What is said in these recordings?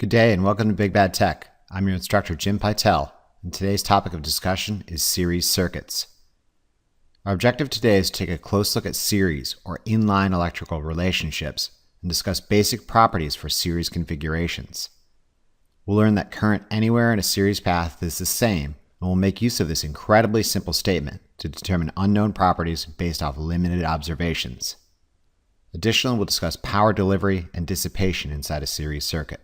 Good day and welcome to Big Bad Tech. I'm your instructor Jim Pytel, and today's topic of discussion is series circuits. Our objective today is to take a close look at series or inline electrical relationships and discuss basic properties for series configurations. We'll learn that current anywhere in a series path is the same, and we'll make use of this incredibly simple statement to determine unknown properties based off limited observations. Additionally, we'll discuss power delivery and dissipation inside a series circuit.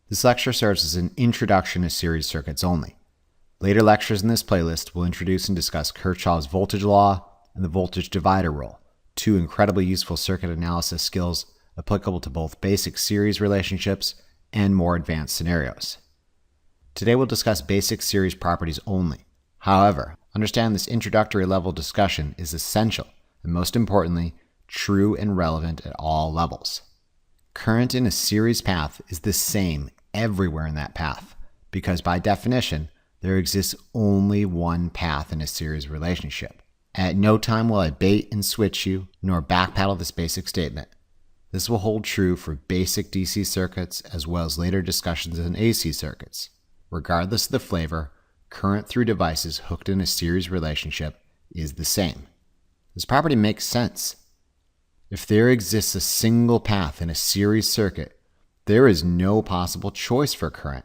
This lecture serves as an introduction to series circuits only. Later lectures in this playlist will introduce and discuss Kirchhoff's voltage law and the voltage divider rule, two incredibly useful circuit analysis skills applicable to both basic series relationships and more advanced scenarios. Today we'll discuss basic series properties only. However, understand this introductory level discussion is essential and most importantly, true and relevant at all levels. Current in a series path is the same everywhere in that path, because by definition, there exists only one path in a series relationship. At no time will I bait and switch you, nor backpedal this basic statement. This will hold true for basic DC circuits as well as later discussions in AC circuits. Regardless of the flavor, current through devices hooked in a series relationship is the same. This property makes sense. If there exists a single path in a series circuit, there is no possible choice for current.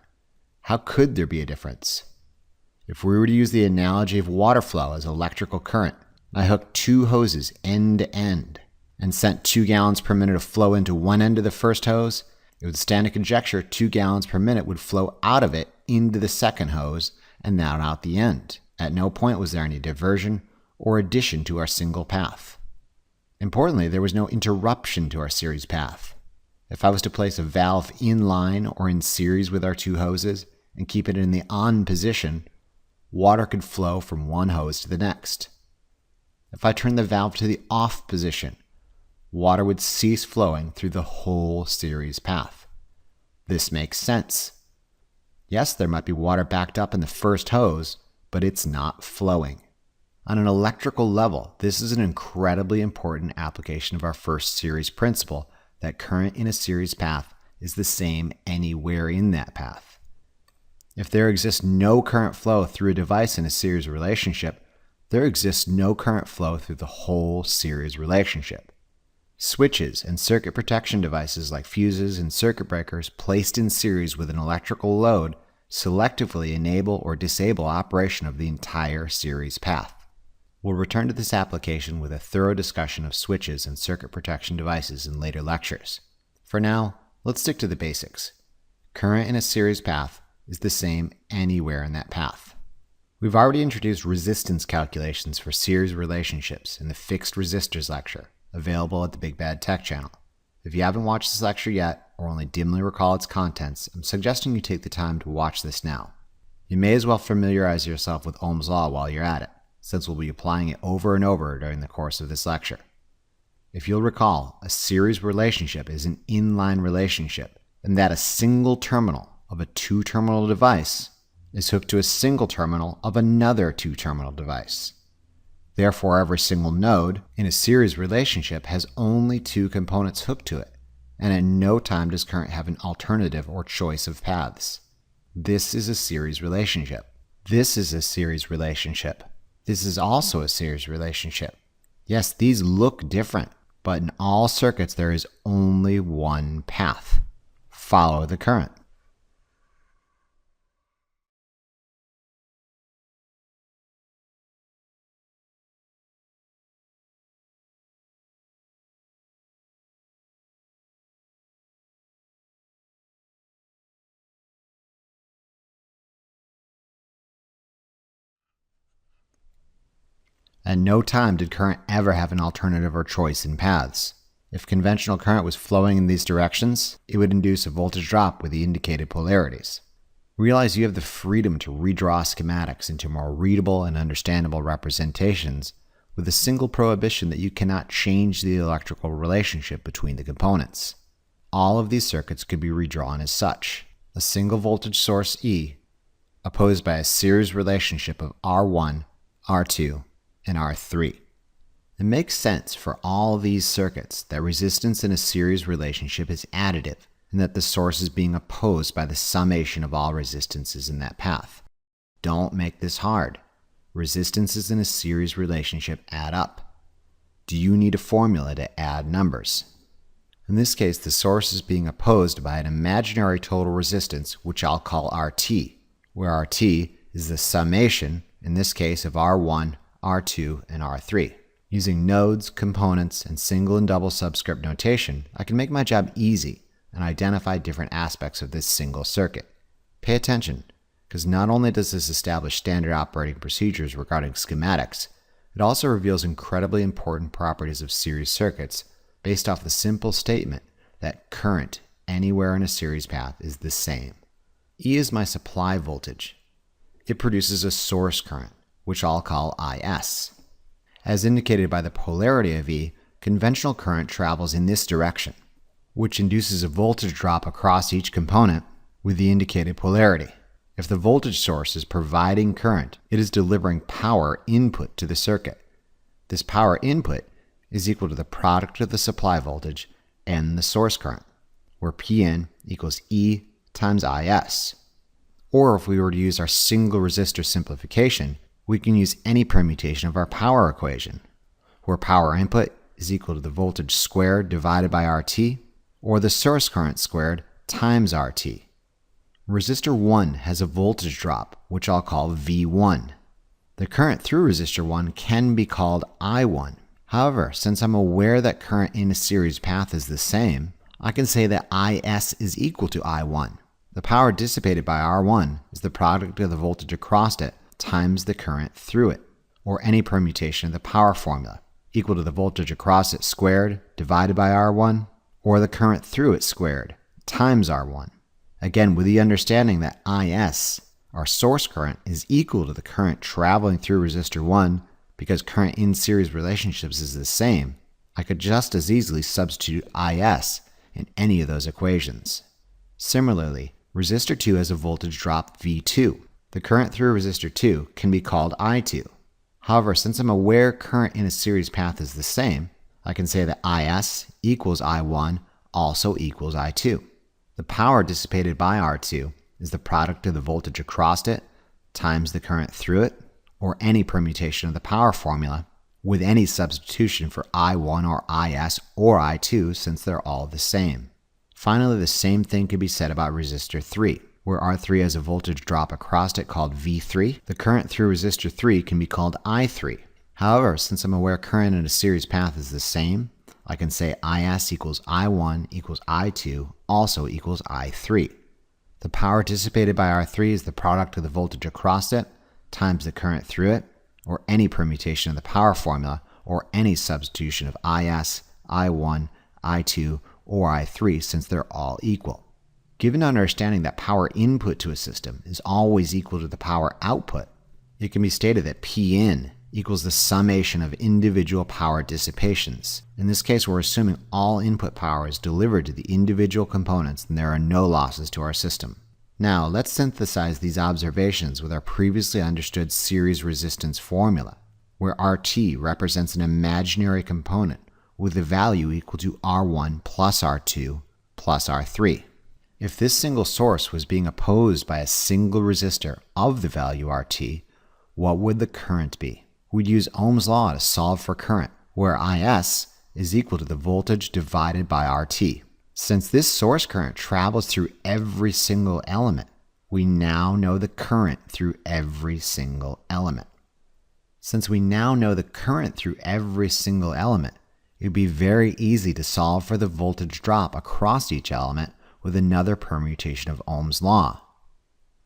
How could there be a difference? If we were to use the analogy of water flow as electrical current, I hooked two hoses end to end and sent 2 gallons per minute of flow into one end of the first hose, it would stand to conjecture 2 gallons per minute would flow out of it into the second hose and then out the end. At no point was there any diversion or addition to our single path. Importantly, there was no interruption to our series path. If I was to place a valve in line or in series with our two hoses and keep it in the on position, water could flow from one hose to the next. If I turn the valve to the off position, water would cease flowing through the whole series path. This makes sense. Yes, there might be water backed up in the first hose, but it's not flowing. On an electrical level, this is an incredibly important application of our first series principle that current in a series path is the same anywhere in that path. If there exists no current flow through a device in a series relationship, there exists no current flow through the whole series relationship. Switches and circuit protection devices like fuses and circuit breakers placed in series with an electrical load selectively enable or disable operation of the entire series path. We'll return to this application with a thorough discussion of switches and circuit protection devices in later lectures. For now, let's stick to the basics. Current in a series path is the same anywhere in that path. We've already introduced resistance calculations for series relationships in the fixed resistors lecture, available at the Big Bad Tech channel. If you haven't watched this lecture yet, or only dimly recall its contents, I'm suggesting you take the time to watch this now. You may as well familiarize yourself with Ohm's law while you're at it, since we'll be applying it over and over during the course of this lecture. If you'll recall, a series relationship is an inline relationship, and that a single terminal of a two-terminal device is hooked to a single terminal of another two-terminal device. Therefore, every single node in a series relationship has only two components hooked to it, and at no time does current have an alternative or choice of paths. This is a series relationship. This is a series relationship. This is also a series relationship. Yes, these look different, but in all circuits there is only one path. Follow the current. At no time did current ever have an alternative or choice in paths. If conventional current was flowing in these directions, it would induce a voltage drop with the indicated polarities. Realize you have the freedom to redraw schematics into more readable and understandable representations with a single prohibition that you cannot change the electrical relationship between the components. All of these circuits could be redrawn as such. A single voltage source E, opposed by a series relationship of R1, R2, and R3. It makes sense for all these circuits that resistance in a series relationship is additive, and that the source is being opposed by the summation of all resistances in that path. Don't make this hard. Resistances in a series relationship add up. Do you need a formula to add numbers? In this case, the source is being opposed by an imaginary total resistance, which I'll call RT, where RT is the summation, in this case, of R1, R2, and R3. Using nodes, components, and single and double subscript notation, I can make my job easy and identify different aspects of this single circuit. Pay attention, because not only does this establish standard operating procedures regarding schematics, it also reveals incredibly important properties of series circuits based off the simple statement that current anywhere in a series path is the same. E is my supply voltage. It produces a source current, which I'll call IS. As indicated by the polarity of E, conventional current travels in this direction, which induces a voltage drop across each component with the indicated polarity. If the voltage source is providing current, it is delivering power input to the circuit. This power input is equal to the product of the supply voltage and the source current, where Pn equals E times Is. Or if we were to use our single resistor simplification, we can use any permutation of our power equation, where power input is equal to the voltage squared divided by RT, or the source current squared times RT. Resistor 1 has a voltage drop, which I'll call V1. The current through resistor 1 can be called I1. However, since I'm aware that current in a series path is the same, I can say that Is is equal to I1. The power dissipated by R1 is the product of the voltage across it times the current through it, or any permutation of the power formula, equal to the voltage across it squared divided by R1, or the current through it squared times R1. Again, with the understanding that Is, our source current, is equal to the current traveling through resistor 1, because current in series relationships is the same, I could just as easily substitute Is in any of those equations. Similarly, resistor 2 has a voltage drop V2. The current through resistor 2 can be called I2. However, since I'm aware current in a series path is the same, I can say that Is equals I1 also equals I2. The power dissipated by R2 is the product of the voltage across it times the current through it, or any permutation of the power formula, with any substitution for I1 or Is or I2 since they're all the same. Finally, the same thing can be said about resistor 3, where R3 has a voltage drop across it called V3. The current through resistor 3 can be called I3. However, since I'm aware current in a series path is the same, I can say Is equals I1 equals I2 also equals I3. The power dissipated by R3 is the product of the voltage across it times the current through it, or any permutation of the power formula, or any substitution of Is, I1, I2, or I3 since they're all equal. Given understanding that power input to a system is always equal to the power output, it can be stated that Pn equals the summation of individual power dissipations. In this case, we're assuming all input power is delivered to the individual components and there are no losses to our system. Now, let's synthesize these observations with our previously understood series resistance formula, where RT represents an imaginary component with a value equal to R1 plus R2 plus R3. If this single source was being opposed by a single resistor of the value RT, what would the current be? We'd use Ohm's law to solve for current, where Is is equal to the voltage divided by RT. Since this source current travels through every single element, we now know the current through every single element. Since we now know the current through every single element, it would be very easy to solve for the voltage drop across each element with another permutation of Ohm's law,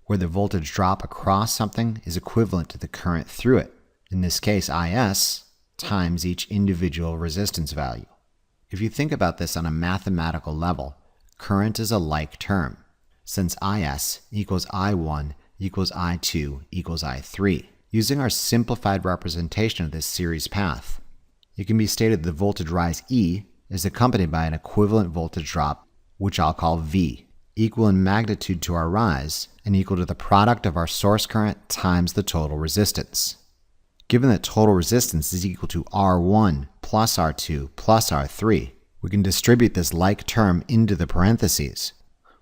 where the voltage drop across something is equivalent to the current through it, in this case Is, times each individual resistance value. If you think about this on a mathematical level, current is a like term, since Is equals I1 equals I2 equals I3. Using our simplified representation of this series path, it can be stated that the voltage rise E is accompanied by an equivalent voltage drop, which I'll call V, equal in magnitude to our rise and equal to the product of our source current times the total resistance. Given that total resistance is equal to R1 plus R2 plus R3, we can distribute this like term into the parentheses,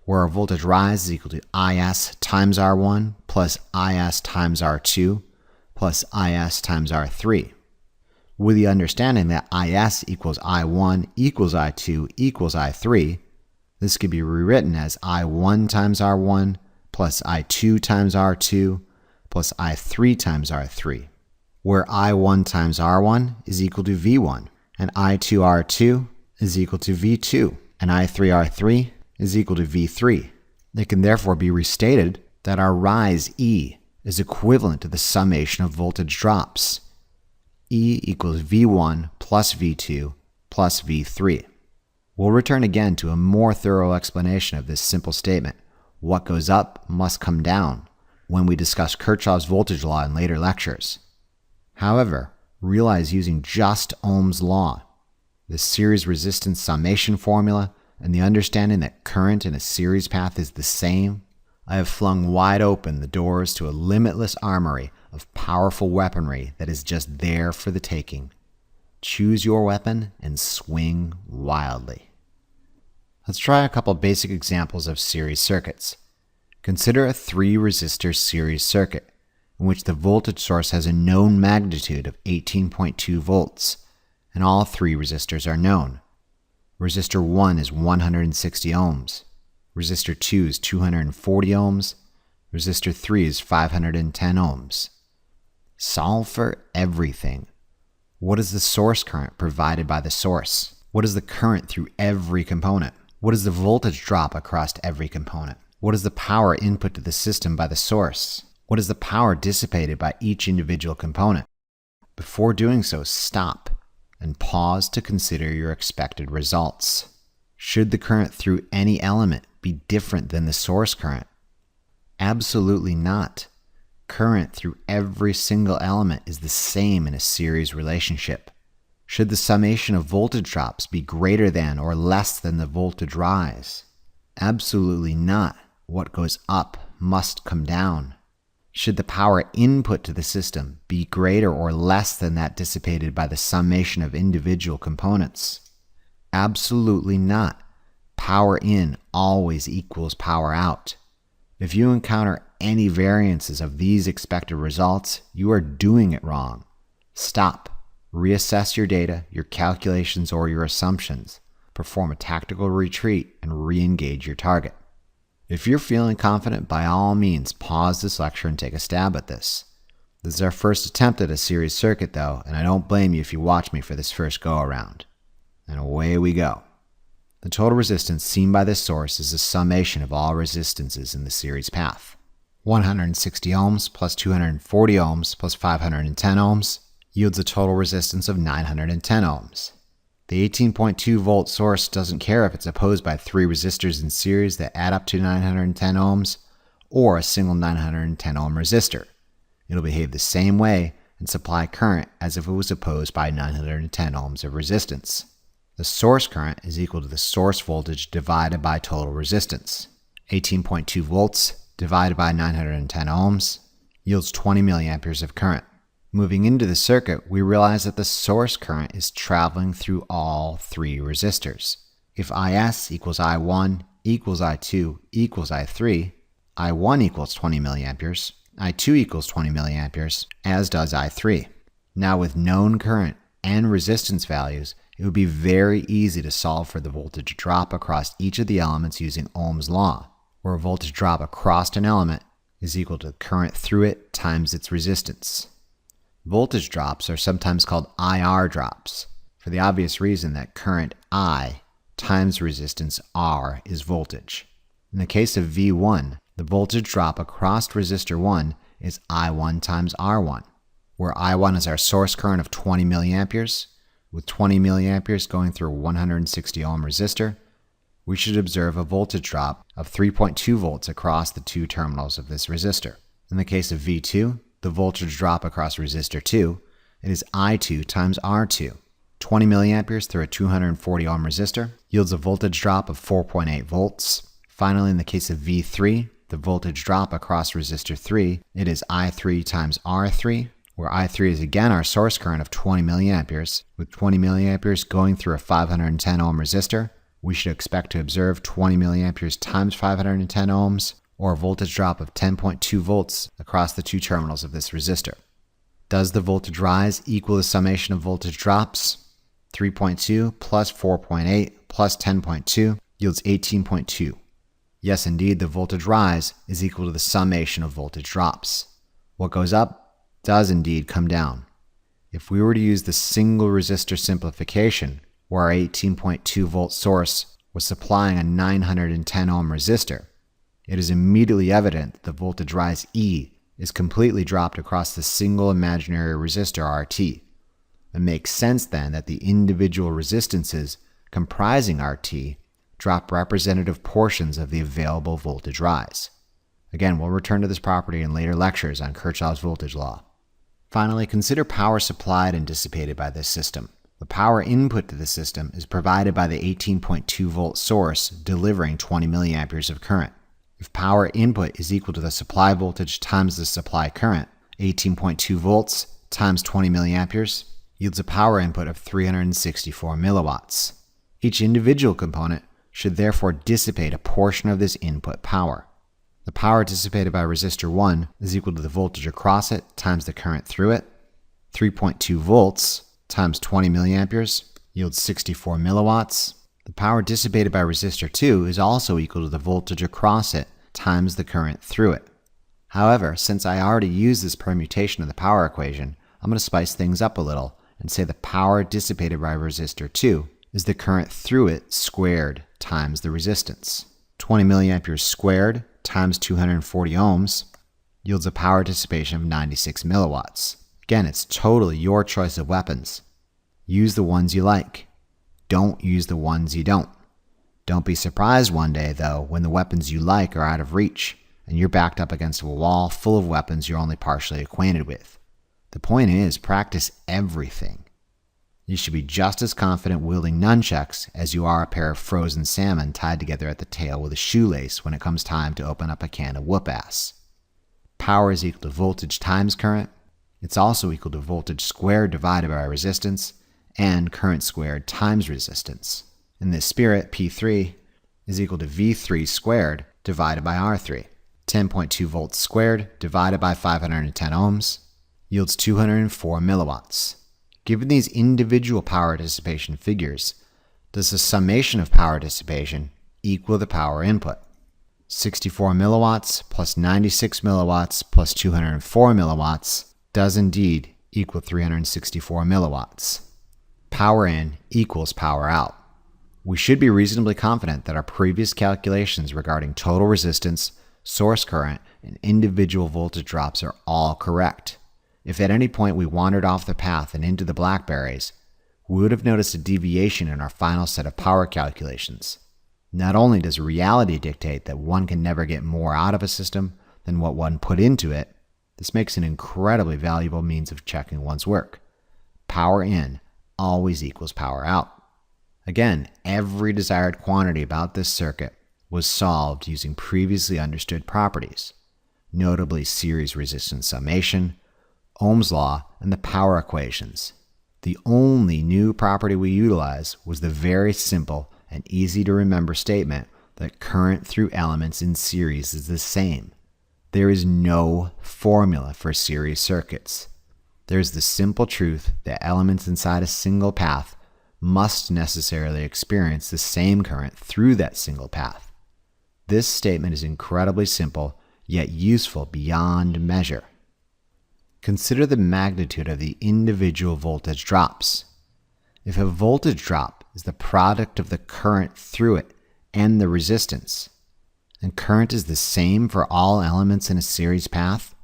where our voltage rise is equal to IS times R1 plus IS times R2 plus IS times R3. With the understanding that IS equals I1 equals I2 equals I3, this could be rewritten as I1 times R1 plus I2 times R2 plus I3 times R3, where I1 times R1 is equal to V1, and I2 R2 is equal to V2, and I3 R3 is equal to V3. It can therefore be restated that our rise E is equivalent to the summation of voltage drops. E equals V1 plus V2 plus V3. We'll return again to a more thorough explanation of this simple statement, what goes up must come down, when we discuss Kirchhoff's voltage law in later lectures. However, realize using just Ohm's law, the series resistance summation formula, and the understanding that current in a series path is the same, I have flung wide open the doors to a limitless armory of powerful weaponry that is just there for the taking. Choose your weapon and swing wildly. Let's try a couple basic examples of series circuits. Consider a 3-resistor series circuit in which the voltage source has a known magnitude of 18.2 volts, and all 3 resistors are known. Resistor 1 is 160 ohms, resistor 2 is 240 ohms, resistor 3 is 510 ohms. Solve for everything. What is the source current provided by the source? What is the current through every component? What is the voltage drop across every component? What is the power input to the system by the source? What is the power dissipated by each individual component? Before doing so, stop and pause to consider your expected results. Should the current through any element be different than the source current? Absolutely not. Current through every single element is the same in a series relationship. Should the summation of voltage drops be greater than or less than the voltage rise? Absolutely not. What goes up must come down. Should the power input to the system be greater or less than that dissipated by the summation of individual components? Absolutely not. Power in always equals power out. If you encounter any variances of these expected results, you are doing it wrong. Stop. Reassess your data, your calculations, or your assumptions. Perform a tactical retreat and re-engage your target. If you're feeling confident, by all means, pause this lecture and take a stab at this. This is our first attempt at a series circuit, though, and I don't blame you if you watch me for this first go-around. And away we go. The total resistance seen by this source is the summation of all resistances in the series path. 160 ohms plus 240 ohms plus 510 ohms yields a total resistance of 910 ohms. The 18.2 volt source doesn't care if it's opposed by 3 resistors in series that add up to 910 ohms or a single 910 ohm resistor. It'll behave the same way and supply current as if it was opposed by 910 ohms of resistance. The source current is equal to the source voltage divided by total resistance. 18.2 volts divided by 910 ohms yields 20 milliamperes of current. Moving into the circuit, we realize that the source current is traveling through all 3 resistors. If IS equals I1 equals I2 equals I3, I1 equals 20 milliamperes, I2 equals 20 milliamperes, as does I3. Now with known current and resistance values, it would be very easy to solve for the voltage drop across each of the elements using Ohm's law, where a voltage drop across an element is equal to current through it times its resistance. Voltage drops are sometimes called IR drops, for the obvious reason that current I times resistance R is voltage. In the case of V1, the voltage drop across resistor 1 is I1 times R1, where I1 is our source current of 20 milliamperes. With 20 milliamperes going through a 160 ohm resistor, we should observe a voltage drop of 3.2 volts across the 2 terminals of this resistor. In the case of V2, the voltage drop across resistor 2, it is I2 times R2. 20 milliamperes through a 240 ohm resistor yields a voltage drop of 4.8 volts. Finally, in the case of V3, the voltage drop across resistor 3, it is I3 times R3, where I3 is again our source current of 20 milliamperes. With 20 milliamperes going through a 510 ohm resistor, we should expect to observe 20 milliamperes times 510 ohms, or a voltage drop of 10.2 volts across the two terminals of this resistor. Does the voltage rise equal the summation of voltage drops? 3.2 plus 4.8 plus 10.2 yields 18.2. Yes, indeed, the voltage rise is equal to the summation of voltage drops. What goes up does indeed come down. If we were to use the single resistor simplification, where our 18.2 volt source was supplying a 910 ohm resistor, it is immediately evident that the voltage rise E is completely dropped across the single imaginary resistor RT. It makes sense then that the individual resistances comprising RT drop representative portions of the available voltage rise. Again, we'll return to this property in later lectures on Kirchhoff's voltage law. Finally, consider power supplied and dissipated by this system. The power input to the system is provided by the 18.2 volt source delivering 20 milliamperes of current. If power input is equal to the supply voltage times the supply current, 18.2 volts times 20 milliamperes yields a power input of 364 milliwatts. Each individual component should therefore dissipate a portion of this input power. The power dissipated by resistor 1 is equal to the voltage across it times the current through it. 3.2 volts times 20 milliamperes yields 64 milliwatts. The power dissipated by resistor 2 is also equal to the voltage across it times the current through it. However, since I already used this permutation of the power equation, I'm going to spice things up a little and say the power dissipated by resistor 2 is the current through it squared times the resistance. 20 milliamperes squared times 240 ohms yields a power dissipation of 96 milliwatts. Again, it's totally your choice of weapons. Use the ones you like. Don't use the ones you don't. Don't be surprised one day, though, when the weapons you like are out of reach and you're backed up against a wall full of weapons you're only partially acquainted with. The point is, practice everything. You should be just as confident wielding nunchucks as you are a pair of frozen salmon tied together at the tail with a shoelace when it comes time to open up a can of whoop-ass. Power is equal to voltage times current. It's also equal to voltage squared divided by resistance and current squared times resistance. In this spirit, P3 is equal to V3 squared divided by R3. 10.2 volts squared divided by 510 ohms yields 204 milliwatts. Given these individual power dissipation figures, does the summation of power dissipation equal the power input? 64 milliwatts plus 96 milliwatts plus 204 milliwatts does indeed equal 364 milliwatts. Power in equals power out. We should be reasonably confident that our previous calculations regarding total resistance, source current, and individual voltage drops are all correct. If at any point we wandered off the path and into the blackberries, we would have noticed a deviation in our final set of power calculations. Not only does reality dictate that one can never get more out of a system than what one put into it, this makes an incredibly valuable means of checking one's work. Power in always equals power out. Again, every desired quantity about this circuit was solved using previously understood properties, notably series resistance summation, Ohm's law, and the power equations. The only new property we utilized was the very simple and easy to remember statement that current through elements in series is the same. There is no formula for series circuits. There's the simple truth that elements inside a single path must necessarily experience the same current through that single path. This statement is incredibly simple, yet useful beyond measure. Consider the magnitude of the individual voltage drops. If a voltage drop is the product of the current through it and the resistance, and current is the same for all elements in a series path,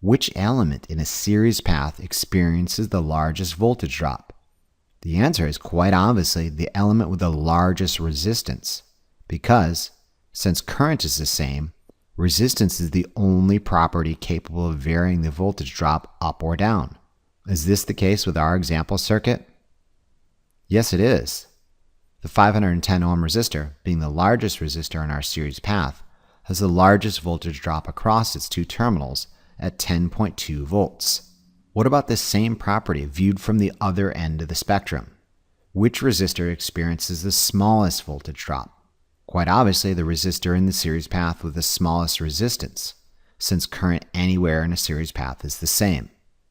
which element in a series path experiences the largest voltage drop? The answer is quite obviously the element with the largest resistance, because, since current is the same, resistance is the only property capable of varying the voltage drop up or down. Is this the case with our example circuit? Yes, it is. The 510 ohm resistor, being the largest resistor in our series path, has the largest voltage drop across its two terminals at 10.2 volts. What about this same property viewed from the other end of the spectrum? Which resistor experiences the smallest voltage drop? Quite obviously, the resistor in the series path with the smallest resistance, since current anywhere in a series path is the same.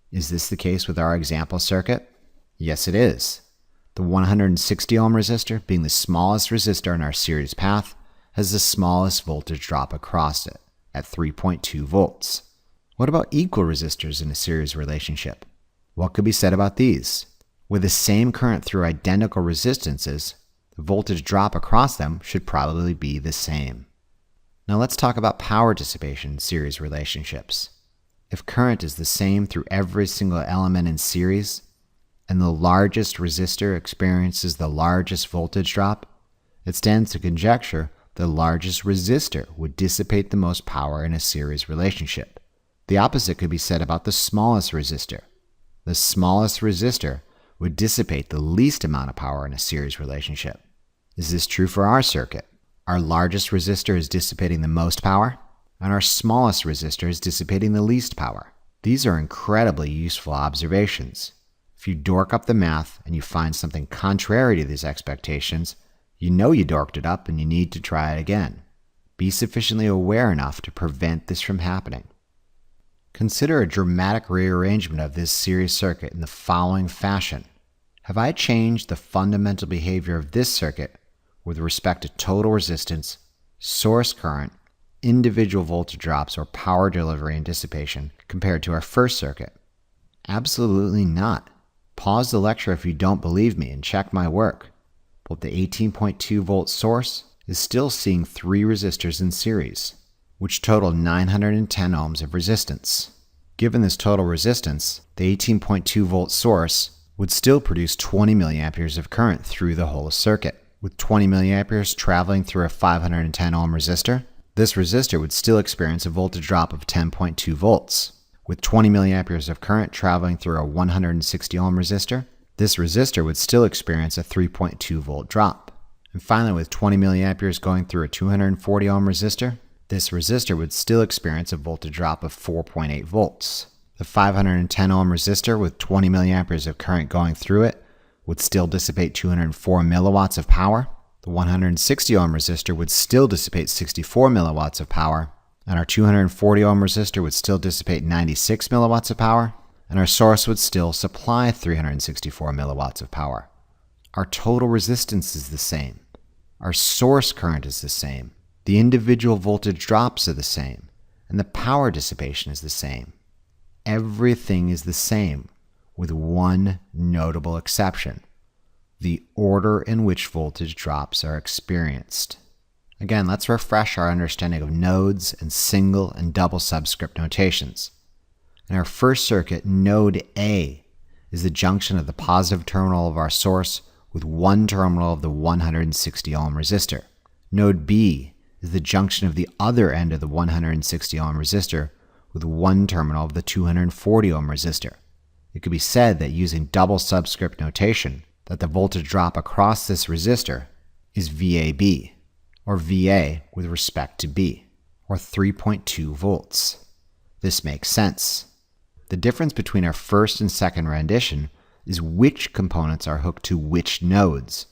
Is this the case with our example circuit? Yes, it is. The 160 ohm resistor, being the smallest resistor in our series path, has the smallest voltage drop across it, at 3.2 volts. What about equal resistors in a series relationship? What could be said about these? With the same current through identical resistances, the voltage drop across them should probably be the same. Now let's talk about power dissipation in series relationships. If current is the same through every single element in series, and the largest resistor experiences the largest voltage drop, it stands to conjecture the largest resistor would dissipate the most power in a series relationship. The opposite could be said about the smallest resistor. The smallest resistor would dissipate the least amount of power in a series relationship. Is this true for our circuit? Our largest resistor is dissipating the most power, and our smallest resistor is dissipating the least power. These are incredibly useful observations. If you dork up the math and you find something contrary to these expectations, you know you dorked it up and you need to try it again. Be sufficiently aware enough to prevent this from happening. Consider a dramatic rearrangement of this series circuit in the following fashion. Have I changed the fundamental behavior of this circuit with respect to total resistance, source current, individual voltage drops, or power delivery and dissipation compared to our first circuit? Absolutely not. Pause the lecture if you don't believe me and check my work. But the 18.2 volt source is still seeing 3 resistors in series, which total 910 ohms of resistance. Given this total resistance, the 18.2 volt source would still produce 20 milliamperes of current through the whole circuit. With 20 milliamperes traveling through a 510 ohm resistor, this resistor would still experience a voltage drop of 10.2 volts. With 20 milliamperes of current traveling through a 160 ohm resistor, this resistor would still experience a 3.2 volt drop. And finally, with 20 milliamperes going through a 240 ohm resistor, this resistor would still experience a voltage drop of 4.8 volts. The 510 ohm resistor with 20 milliamperes of current going through it would still dissipate 204 milliwatts of power. The 160 ohm resistor would still dissipate 64 milliwatts of power, and our 240 ohm resistor would still dissipate 96 milliwatts of power, and our source would still supply 364 milliwatts of power. Our total resistance is the same. Our source current is the same. The individual voltage drops are the same, and the power dissipation is the same. Everything is the same, with one notable exception: the order in which voltage drops are experienced. Again, let's refresh our understanding of nodes and single and double subscript notations. In our first circuit, node A is the junction of the positive terminal of our source with one terminal of the 160 ohm resistor. Node B is the junction of the other end of the 160 ohm resistor with one terminal of the 240 ohm resistor. It could be said that using double subscript notation, that the voltage drop across this resistor is VAB, or VA with respect to B, or 3.2 volts. This makes sense. The difference between our first and second rendition is which components are hooked to which nodes.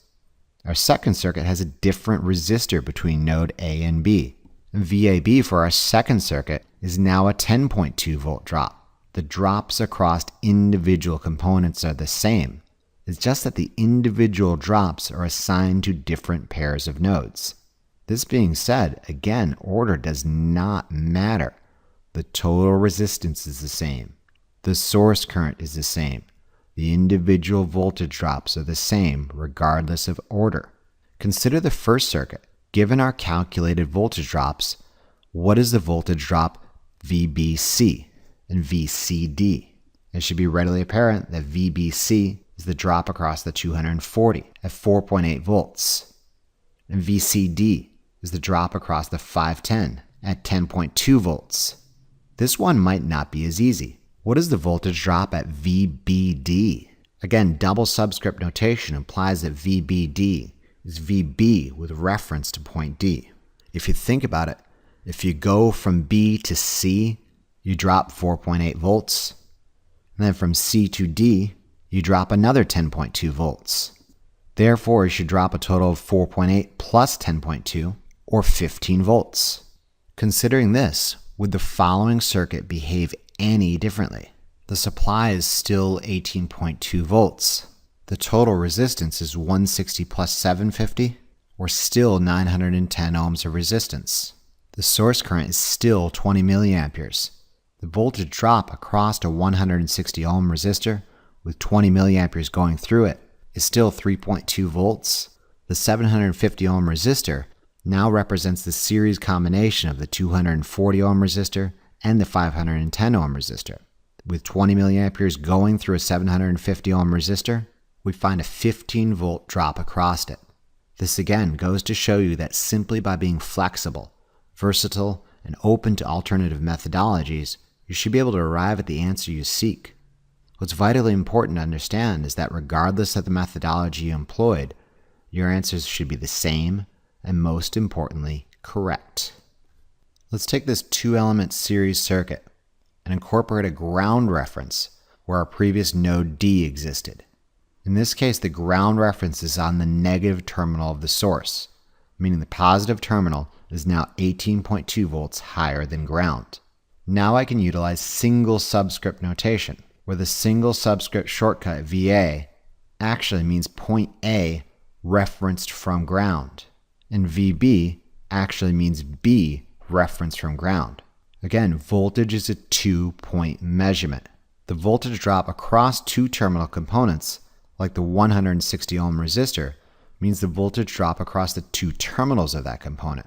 Our second circuit has a different resistor between node A and B. And VAB for our second circuit is now a 10.2 volt drop. The drops across individual components are the same. It's just that the individual drops are assigned to different pairs of nodes. This being said, again, order does not matter. The total resistance is the same. The source current is the same. The individual voltage drops are the same regardless of order. Consider the first circuit. Given our calculated voltage drops, what is the voltage drop VBC and VCD? It should be readily apparent that VBC is the drop across the 240 at 4.8 volts, and VCD is the drop across the 510 at 10.2 volts. This one might not be as easy. What is the voltage drop at VBD? Again, double subscript notation implies that VBD is VB with reference to point D. If you think about it, if you go from B to C, you drop 4.8 volts. And then from C to D, you drop another 10.2 volts. Therefore, you should drop a total of 4.8 plus 10.2, or 15 volts. Considering this, would the following circuit behave any differently? The supply is still 18.2 volts. The total resistance is 160 plus 750, or still 910 ohms of resistance. The source current is still 20 milliamperes. The voltage drop across a 160 ohm resistor with 20 milliamperes going through it is still 3.2 volts. The 750 ohm resistor now represents the series combination of the 240 ohm resistor and the 510 ohm resistor. With 20 milliamperes going through a 750 ohm resistor, we find a 15 volt drop across it. This again goes to show you that simply by being flexible, versatile, and open to alternative methodologies, you should be able to arrive at the answer you seek. What's vitally important to understand is that regardless of the methodology you employed, your answers should be the same and, most importantly, correct. Let's take this two-element series circuit and incorporate a ground reference where our previous node D existed. In this case, the ground reference is on the negative terminal of the source, meaning the positive terminal is now 18.2 volts higher than ground. Now I can utilize single subscript notation, where the single subscript shortcut VA actually means point A referenced from ground, and VB actually means B referenced from ground. Again, voltage is a 2-point measurement. The voltage drop across two terminal components, like the 160 ohm resistor, means the voltage drop across the two terminals of that component.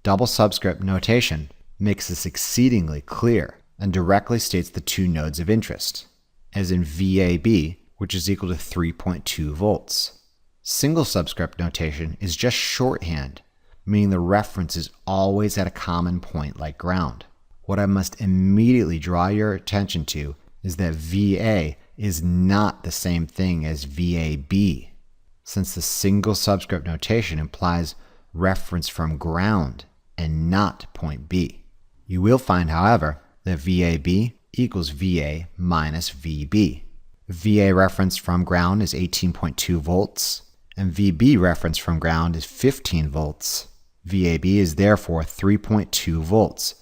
Double subscript notation makes this exceedingly clear and directly states the two nodes of interest, as in VAB, which is equal to 3.2 volts. Single subscript notation is just shorthand, meaning the reference is always at a common point like ground. What I must immediately draw your attention to is that VA is not the same thing as VAB, since the single subscript notation implies reference from ground and not point B. You will find, however, that VAB equals VA minus VB. VA reference from ground is 18.2 volts, and VB reference from ground is 15 volts. VAB is therefore 3.2 volts,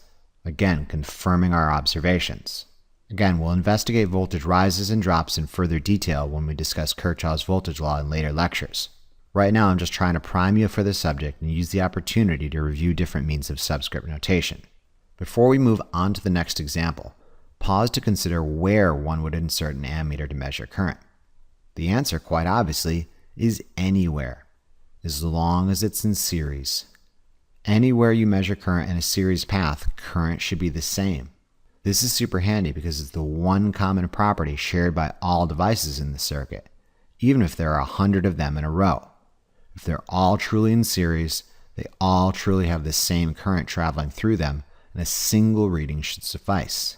again confirming our observations. Again, we'll investigate voltage rises and drops in further detail when we discuss Kirchhoff's voltage law in later lectures. Right now, I'm just trying to prime you for the subject and use the opportunity to review different means of subscript notation. Before we move on to the next example, pause to consider where one would insert an ammeter to measure current. The answer, quite obviously, is anywhere, as long as it's in series. Anywhere you measure current in a series path, current should be the same. This is super handy because it's the one common property shared by all devices in the circuit, even if there are 100 of them in a row. If they're all truly in series, they all truly have the same current traveling through them, and a single reading should suffice.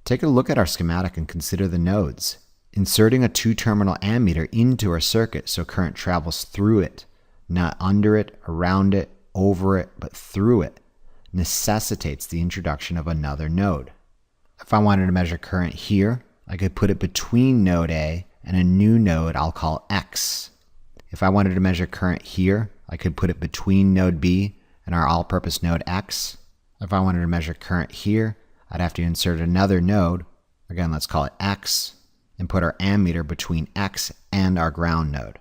Take a look at our schematic and consider the nodes. Inserting a two-terminal ammeter into our circuit so current travels through it, not under it, around it, over it, but through it, necessitates the introduction of another node. If I wanted to measure current here, I could put it between node A and a new node I'll call X. If I wanted to measure current here, I could put it between node B and our all-purpose node X. If I wanted to measure current here, I'd have to insert another node, again let's call it X, and put our ammeter between X and our ground node.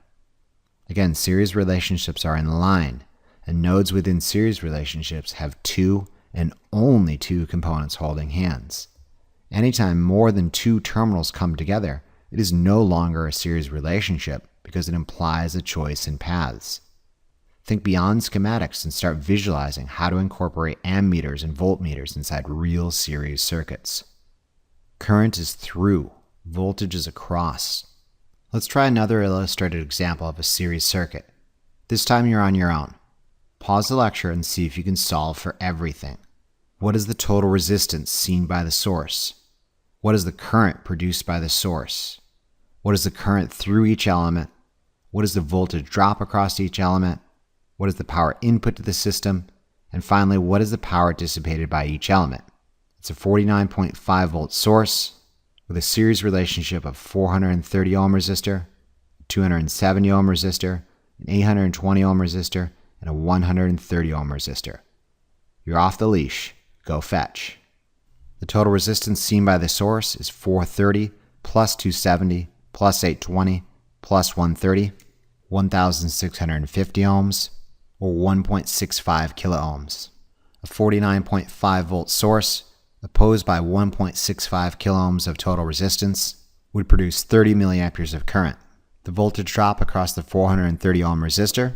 Again, series relationships are in line, and nodes within series relationships have two and only two components holding hands. Anytime more than two terminals come together, it is no longer a series relationship because it implies a choice in paths. Think beyond schematics and start visualizing how to incorporate ammeters and voltmeters inside real series circuits. Current is through, voltage is across. Let's try another illustrated example of a series circuit. This time you're on your own. Pause the lecture and see if you can solve for everything. What is the total resistance seen by the source? What is the current produced by the source? What is the current through each element? What is the voltage drop across each element? What is the power input to the system? And finally, what is the power dissipated by each element? It's a 49.5 volt source with a series relationship of 430 ohm resistor, 270 ohm resistor, an 820 ohm resistor, and a 130 ohm resistor. You're off the leash. Go fetch. The total resistance seen by the source is 430 plus 270 plus 820 plus 130, 1,650 ohms, or 1.65 kiloohms. A 49.5 volt source opposed by 1.65 kiloohms of total resistance would produce 30 milliamperes of current. The voltage drop across the 430 ohm resistor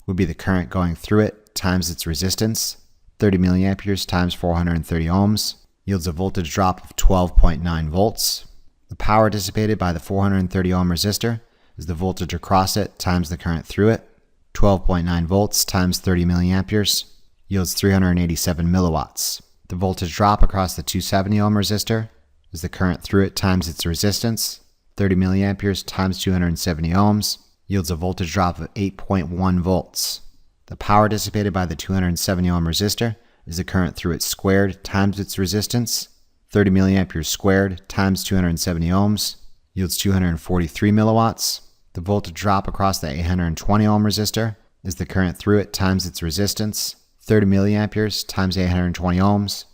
would be the current going through it times its resistance. 30 milliamperes times 430 ohms yields a voltage drop of 12.9 volts. The power dissipated by the 430 ohm resistor is the voltage across it times the current through it. 12.9 volts times 30 milliamperes yields 387 milliwatts. The voltage drop across the 270 ohm resistor is the current through it times its resistance. 30 milliamperes times 270 ohms yields a voltage drop of 8.1 volts. The power dissipated by the 270 ohm resistor is the current through it squared times its resistance. 30 milliamperes squared times 270 ohms yields 243 milliwatts. The voltage drop across the 820 ohm resistor is the current through it times its resistance. 30 milliamperes times 820 ohms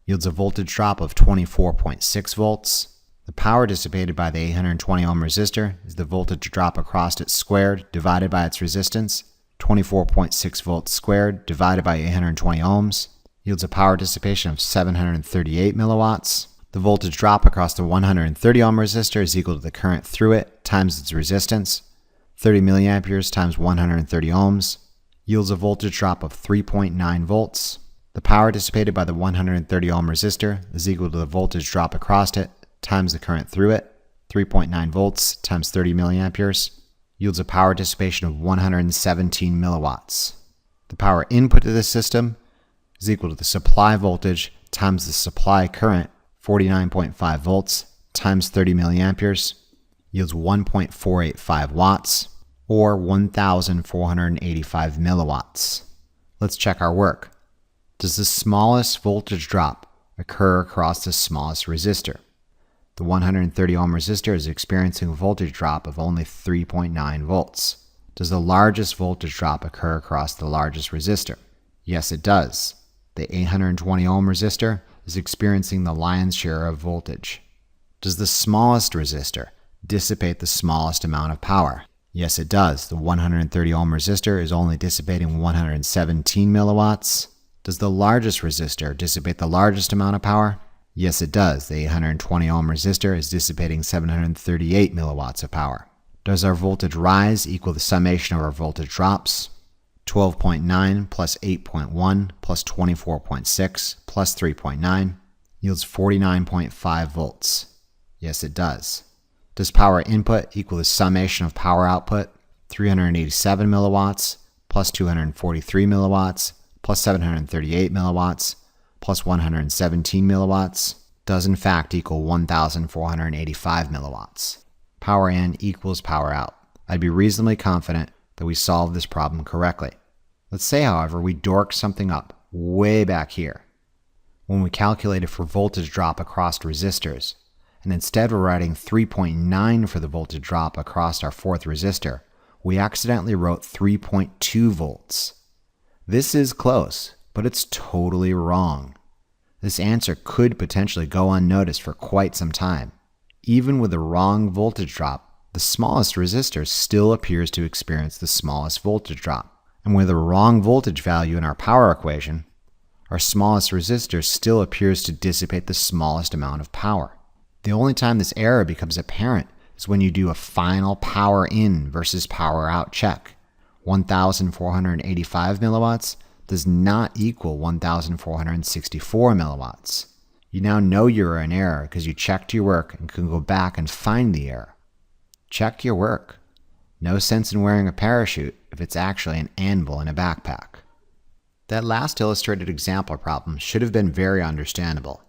yields a voltage drop of 24.6 volts. The power dissipated by the 820 ohm resistor is the voltage drop across it squared divided by its resistance. 24.6 volts squared divided by 820 ohms yields a power dissipation of 738 milliwatts. The voltage drop across the 130 ohm resistor is equal to the current through it times its resistance. 30 milliamperes times 130 ohms yields a voltage drop of 3.9 volts. The power dissipated by the 130 ohm resistor is equal to the voltage drop across it times the current through it. 3.9 volts times 30 milliamperes yields a power dissipation of 117 milliwatts. The power input to this system is equal to the supply voltage times the supply current, 49.5 volts, times 30 milliamperes, yields 1.485 watts, or 1,485 milliwatts. Let's check our work. Does the smallest voltage drop occur across the smallest resistor? The 130 ohm resistor is experiencing a voltage drop of only 3.9 volts. Does the largest voltage drop occur across the largest resistor? Yes, it does. The 820 ohm resistor is experiencing the lion's share of voltage. Does the smallest resistor dissipate the smallest amount of power? Yes, it does. The 130 ohm resistor is only dissipating 117 milliwatts. Does the largest resistor dissipate the largest amount of power? Yes, it does. The 820 ohm resistor is dissipating 738 milliwatts of power. Does our voltage rise equal the summation of our voltage drops? 12.9 plus 8.1 plus 24.6 plus 3.9 yields 49.5 volts. Yes, it does. Does power input equal the summation of power output? 387 milliwatts plus 243 milliwatts plus 738 milliwatts plus 117 milliwatts does in fact equal 1,485 milliwatts. Power in equals power out. I'd be reasonably confident that we solved this problem correctly. Let's say, however, we dork something up way back here. When we calculated for voltage drop across resistors, and instead of writing 3.9 for the voltage drop across our fourth resistor, we accidentally wrote 3.2 volts. This is close, but it's totally wrong. This answer could potentially go unnoticed for quite some time. Even with the wrong voltage drop, the smallest resistor still appears to experience the smallest voltage drop. And with a wrong voltage value in our power equation, our smallest resistor still appears to dissipate the smallest amount of power. The only time this error becomes apparent is when you do a final power in versus power out check. 1,485 milliwatts does not equal 1,464 milliwatts. You now know you're in error because you checked your work and can go back and find the error. Check your work. No sense in wearing a parachute if it's actually an anvil in a backpack. That last illustrated example problem should have been very understandable.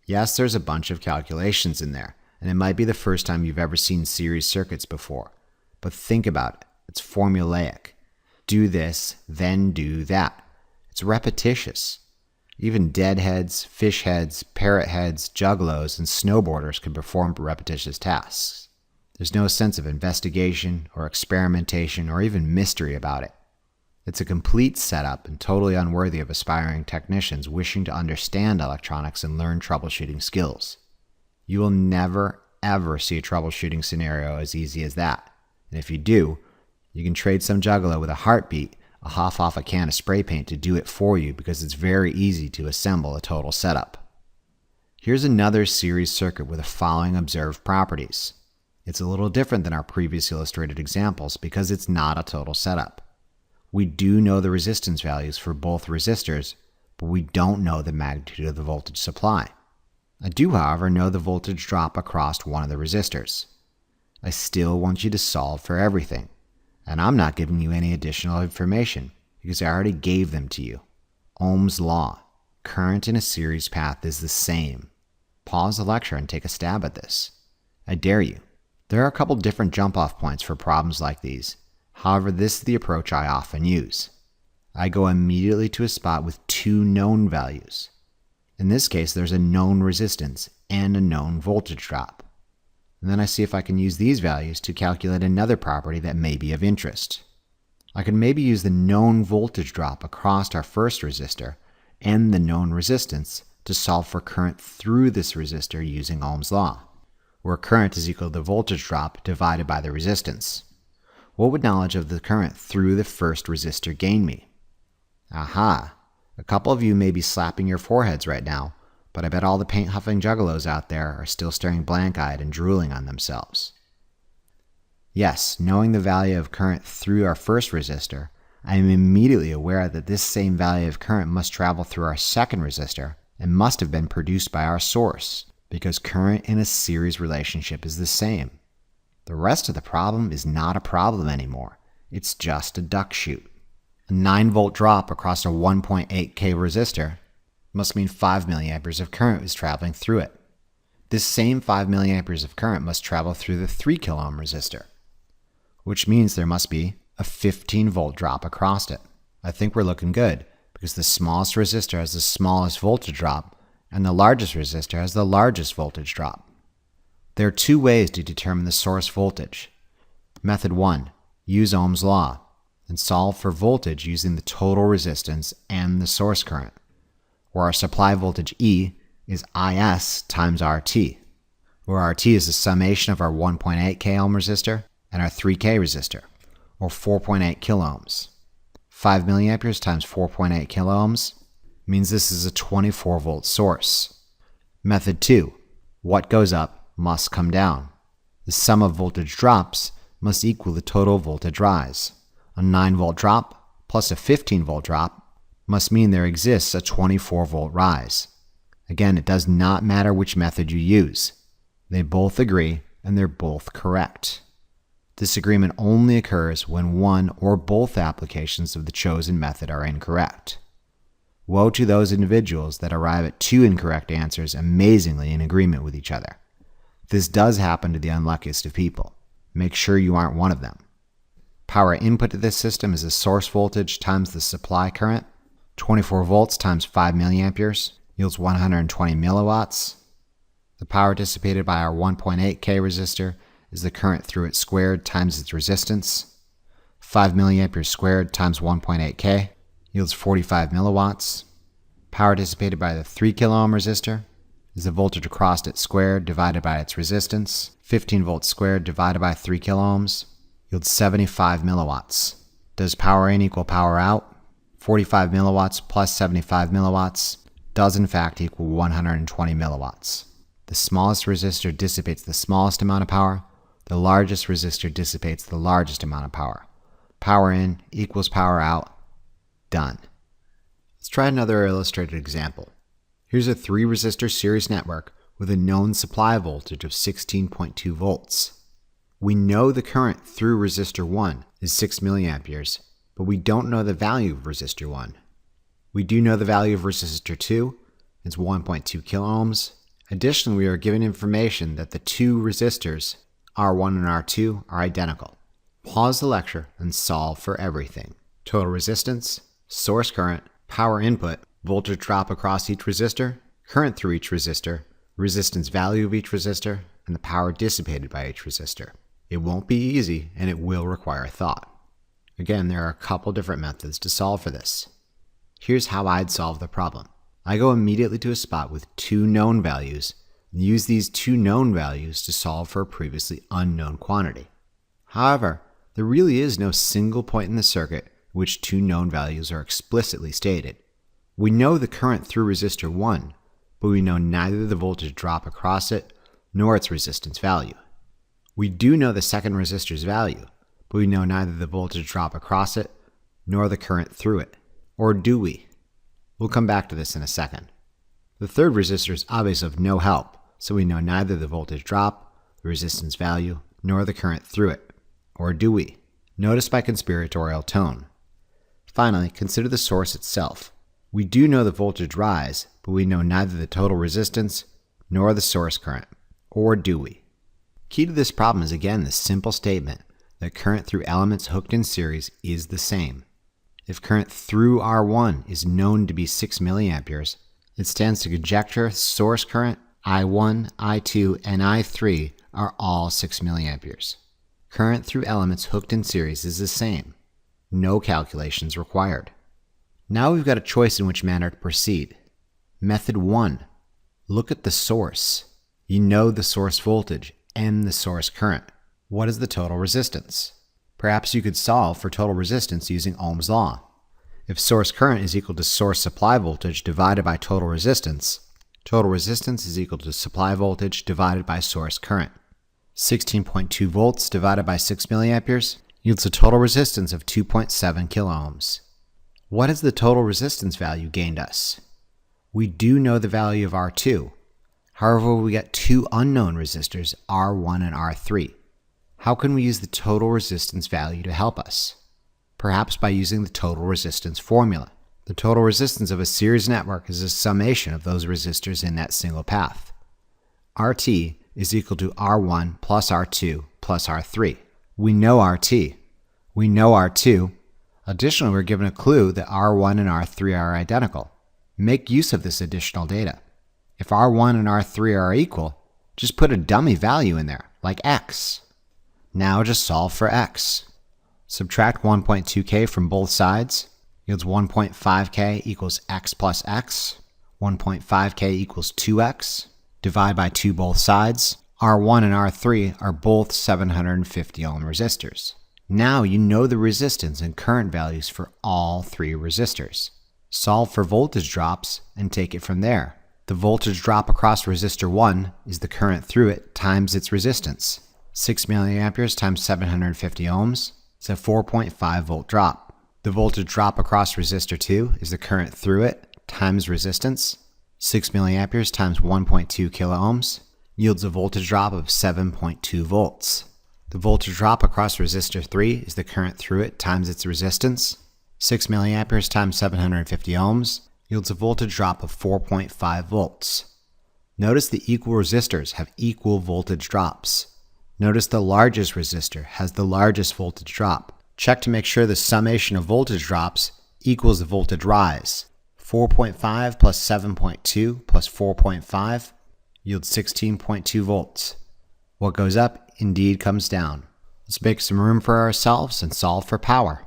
Yes, there's a bunch of calculations in there, and it might be the first time you've ever seen series circuits before. But think about it. It's formulaic. Do this, then do that. It's repetitious. Even deadheads, fish heads, parrot heads, juggalos, and snowboarders can perform repetitious tasks. There's no sense of investigation or experimentation or even mystery about it. It's a complete setup and totally unworthy of aspiring technicians wishing to understand electronics and learn troubleshooting skills. You will never, ever see a troubleshooting scenario as easy as that. And if you do, you can trade some juggalo with a heartbeat a huff off a can of spray paint to do it for you because it's very easy to assemble a total setup. Here's another series circuit with the following observed properties. It's a little different than our previous illustrated examples because it's not a total setup. We do know the resistance values for both resistors, but we don't know the magnitude of the voltage supply. I do, however, know the voltage drop across one of the resistors. I still want you to solve for everything, and I'm not giving you any additional information because I already gave them to you. Ohm's law. Current in a series path is the same. Pause the lecture and take a stab at this. I dare you. There are a couple different jump-off points for problems like these. However, this is the approach I often use. I go immediately to a spot with two known values. In this case, there's a known resistance and a known voltage drop. And then I see if I can use these values to calculate another property that may be of interest. I can maybe use the known voltage drop across our first resistor and the known resistance to solve for current through this resistor using Ohm's law, where current is equal to the voltage drop divided by the resistance. What would knowledge of the current through the first resistor gain me? Aha! A couple of you may be slapping your foreheads right now, but I bet all the paint-huffing juggalos out there are still staring blank-eyed and drooling on themselves. Yes, knowing the value of current through our first resistor, I am immediately aware that this same value of current must travel through our second resistor and must have been produced by our source, because current in a series relationship is the same. The rest of the problem is not a problem anymore. It's just a duck shoot. A 9-volt drop across a 1.8K resistor must mean 5 milliamperes of current is traveling through it. This same 5 milliamperes of current must travel through the 3 kilo ohm resistor, which means there must be a 15-volt drop across it. I think we're looking good because the smallest resistor has the smallest voltage drop and the largest resistor has the largest voltage drop. There are two ways to determine the source voltage. Method 1. Use Ohm's law and solve for voltage using the total resistance and the source current, where our supply voltage E is IS times RT, where RT is the summation of our 1.8K ohm resistor and our 3K resistor, or 4.8 kilo ohms. 5 milliamperes times 4.8 kilo ohms means this is a 24-volt source. Method 2. What goes up must come down. The sum of voltage drops must equal the total voltage rise. A 9-volt drop plus a 15-volt drop must mean there exists a 24-volt rise. Again, it does not matter which method you use. They both agree and they're both correct. Disagreement only occurs when one or both applications of the chosen method are incorrect. Woe to those individuals that arrive at two incorrect answers amazingly in agreement with each other. This does happen to the unluckiest of people. Make sure you aren't one of them. Power input to this system is the source voltage times the supply current. 24 volts times 5 milliamperes yields 120 milliwatts. The power dissipated by our 1.8K resistor is the current through it squared times its resistance. 5 milliamperes squared times 1.8K yields 45 milliwatts. Power dissipated by the 3 kilo ohm resistor is the voltage across it squared divided by its resistance. 15 volts squared divided by 3 kilo ohms yields 75 milliwatts. Does power in equal power out? 45 milliwatts plus 75 milliwatts does in fact equal 120 milliwatts. The smallest resistor dissipates the smallest amount of power. The largest resistor dissipates the largest amount of power. Power in equals power out. Done. Let's try another illustrated example. Here's a 3-resistor series network with a known supply voltage of 16.2 volts. We know the current through resistor 1 is 6 milliamperes, but we don't know the value of resistor 1. We do know the value of resistor 2, it's 1.2 kilo ohms. Additionally, we are given information that the two resistors, R1 and R2, are identical. Pause the lecture and solve for everything. Total resistance, source current, power input, voltage drop across each resistor, current through each resistor, resistance value of each resistor, and the power dissipated by each resistor. It won't be easy, and it will require thought. Again, there are a couple different methods to solve for this. Here's how I'd solve the problem. I go immediately to a spot with two known values and use these two known values to solve for a previously unknown quantity. However, there really is no single point in the circuit in which two known values are explicitly stated. We know the current through resistor 1, but we know neither the voltage drop across it nor its resistance value. We do know the second resistor's value, but we know neither the voltage drop across it nor the current through it. Or do we? We'll come back to this in a second. The third resistor is obviously of no help, so we know neither the voltage drop, the resistance value, nor the current through it. Or do we? Notice my conspiratorial tone. Finally, consider the source itself. We do know the voltage rise, but we know neither the total resistance nor the source current. Or do we? Key to this problem is again the simple statement that current through elements hooked in series is the same. If current through R1 is known to be 6 milliamperes, it stands to conjecture source current, I1, I2, and I3 are all 6 milliamperes. Current through elements hooked in series is the same. No calculations required. Now we've got a choice in which manner to proceed. Method 1. Look at the source. You know the source voltage and the source current. What is the total resistance? Perhaps you could solve for total resistance using Ohm's law. If source current is equal to source supply voltage divided by total resistance is equal to supply voltage divided by source current. 16.2 volts divided by 6 milliamperes yields a total resistance of 2.7 kiloohms. What has the total resistance value gained us? We do know the value of R2. However, we get two unknown resistors, R1 and R3. How can we use the total resistance value to help us? Perhaps by using the total resistance formula. The total resistance of a series network is a summation of those resistors in that single path. RT is equal to R1 plus R2 plus R3. We know RT. We know R2. Additionally, we're given a clue that R1 and R3 are identical. Make use of this additional data. If R1 and R3 are equal, just put a dummy value in there, like X. Now just solve for X. Subtract 1.2K from both sides, yields 1.5K equals X plus X. 1.5K equals 2X. Divide by 2 both sides. R1 and R3 are both 750 ohm resistors. Now you know the resistance and current values for all three resistors. Solve for voltage drops and take it from there. The voltage drop across resistor 1 is the current through it times its resistance. 6 milliamperes times 750 ohms is a 4.5 volt drop. The voltage drop across resistor 2 is the current through it times resistance. 6 milliamperes times 1.2 kiloohms yields a voltage drop of 7.2 volts. The voltage drop across resistor 3 is the current through it times its resistance. 6 milliamperes times 750 ohms yields a voltage drop of 4.5 volts. Notice the equal resistors have equal voltage drops. Notice the largest resistor has the largest voltage drop. Check to make sure the summation of voltage drops equals the voltage rise. 4.5 plus 7.2 plus 4.5 yields 16.2 volts. What goes up indeed comes down. Let's make some room for ourselves and solve for power.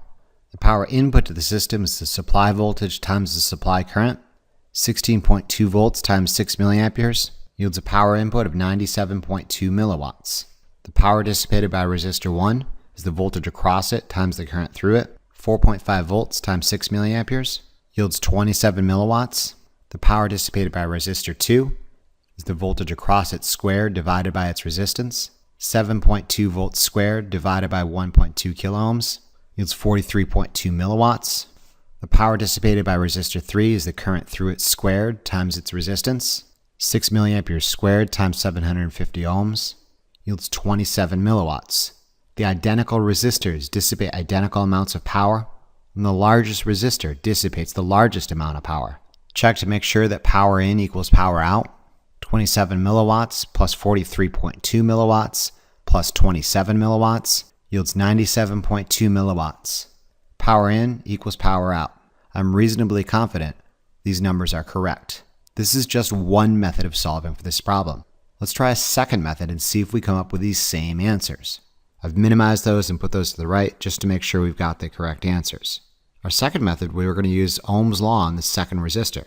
The power input to the system is the supply voltage times the supply current. 16.2 volts times 6 milliamperes yields a power input of 97.2 milliwatts. The power dissipated by resistor 1 is the voltage across it times the current through it. 4.5 volts times 6 milliamperes yields 27 milliwatts. The power dissipated by resistor 2 is the voltage across it squared divided by its resistance. 7.2 volts squared divided by 1.2 kiloohms yields 43.2 milliwatts. The power dissipated by resistor 3 is the current through it squared times its resistance. 6 milliamperes squared times 750 ohms yields 27 milliwatts. The identical resistors dissipate identical amounts of power, and the largest resistor dissipates the largest amount of power. Check to make sure that power in equals power out. 27 milliwatts plus 43.2 milliwatts plus 27 milliwatts yields 97.2 milliwatts. Power in equals power out. I'm reasonably confident these numbers are correct. This is just one method of solving for this problem. Let's try a second method and see if we come up with these same answers. I've minimized those and put those to the right just to make sure we've got the correct answers. Our second method, we were going to use Ohm's law on the second resistor.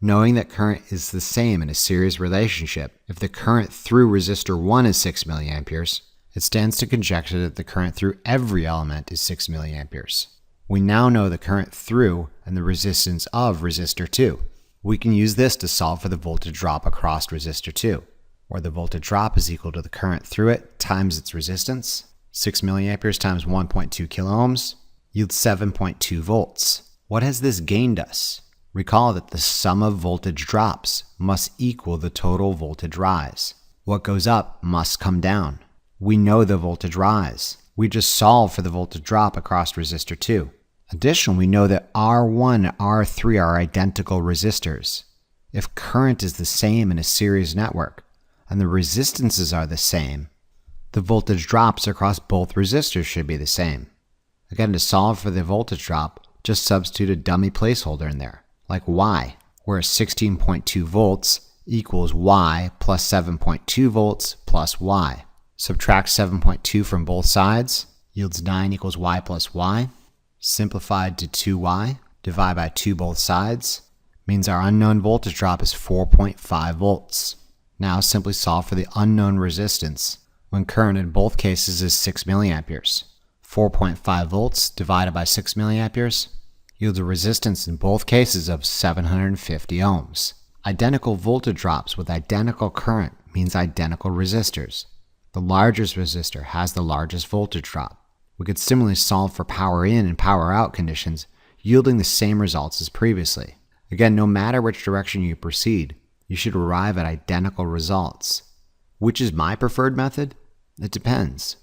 Knowing that current is the same in a series relationship, if the current through resistor 1 is 6 milliamperes, it stands to conjecture that the current through every element is 6 milliamperes. We now know the current through and the resistance of resistor 2. We can use this to solve for the voltage drop across resistor 2, where the voltage drop is equal to the current through it times its resistance. 6 milliamperes times 1.2 kiloohms yields 7.2 volts. What has this gained us? Recall that the sum of voltage drops must equal the total voltage rise. What goes up must come down. We know the voltage rise. We just solve for the voltage drop across resistor 2. Additionally, we know that R1 and R3 are identical resistors. If current is the same in a series network, and the resistances are the same, the voltage drops across both resistors should be the same. Again, to solve for the voltage drop, just substitute a dummy placeholder in there, like Y, where 16.2 volts equals Y plus 7.2 volts plus Y. Subtract 7.2 from both sides, yields 9 equals Y plus Y. Simplified to 2Y, divide by 2 both sides, means our unknown voltage drop is 4.5 volts. Now simply solve for the unknown resistance when current in both cases is 6 milliamperes. 4.5 volts divided by 6 milliamperes yields a resistance in both cases of 750 ohms. Identical voltage drops with identical current means identical resistors. The largest resistor has the largest voltage drop. We could similarly solve for power in and power out conditions, yielding the same results as previously. Again, no matter which direction you proceed, you should arrive at identical results. Which is my preferred method? It depends.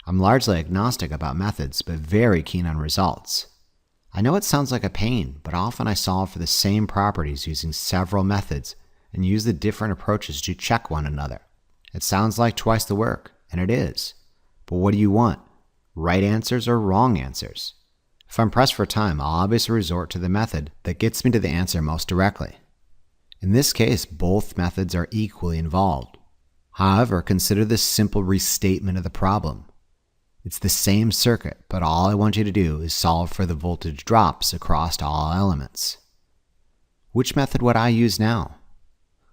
I'm largely agnostic about methods, but very keen on results. I know it sounds like a pain, but often I solve for the same properties using several methods and use the different approaches to check one another. It sounds like twice the work, and it is. But what do you want? Right answers or wrong answers? If I'm pressed for time, I'll obviously resort to the method that gets me to the answer most directly. In this case, both methods are equally involved. However, consider this simple restatement of the problem. It's the same circuit, but all I want you to do is solve for the voltage drops across all elements. Which method would I use now?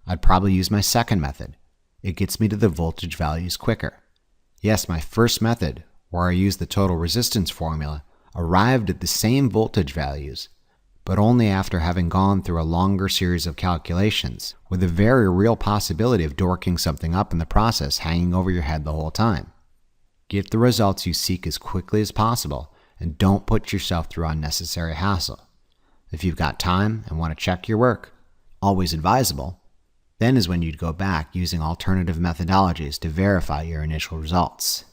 I'd probably use my second method. It gets me to the voltage values quicker. Yes, my first method, where I used the total resistance formula, arrived at the same voltage values, but only after having gone through a longer series of calculations, with a very real possibility of dorking something up in the process hanging over your head the whole time. Get the results you seek as quickly as possible, and don't put yourself through unnecessary hassle. If you've got time and want to check your work, always advisable, then is when you'd go back using alternative methodologies to verify your initial results.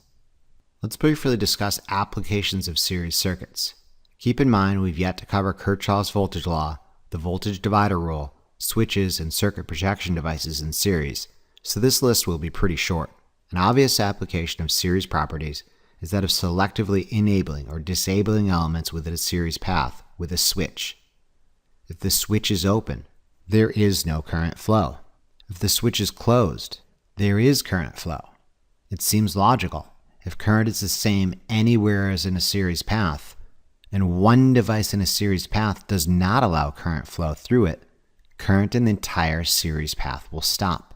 Let's briefly discuss applications of series circuits. Keep in mind we've yet to cover Kirchhoff's voltage law, the voltage divider rule, switches, and circuit protection devices in series, so this list will be pretty short. An obvious application of series properties is that of selectively enabling or disabling elements within a series path with a switch. If the switch is open, there is no current flow. If the switch is closed, there is current flow. It seems logical. If current is the same anywhere as in a series path, and one device in a series path does not allow current flow through it, current in the entire series path will stop.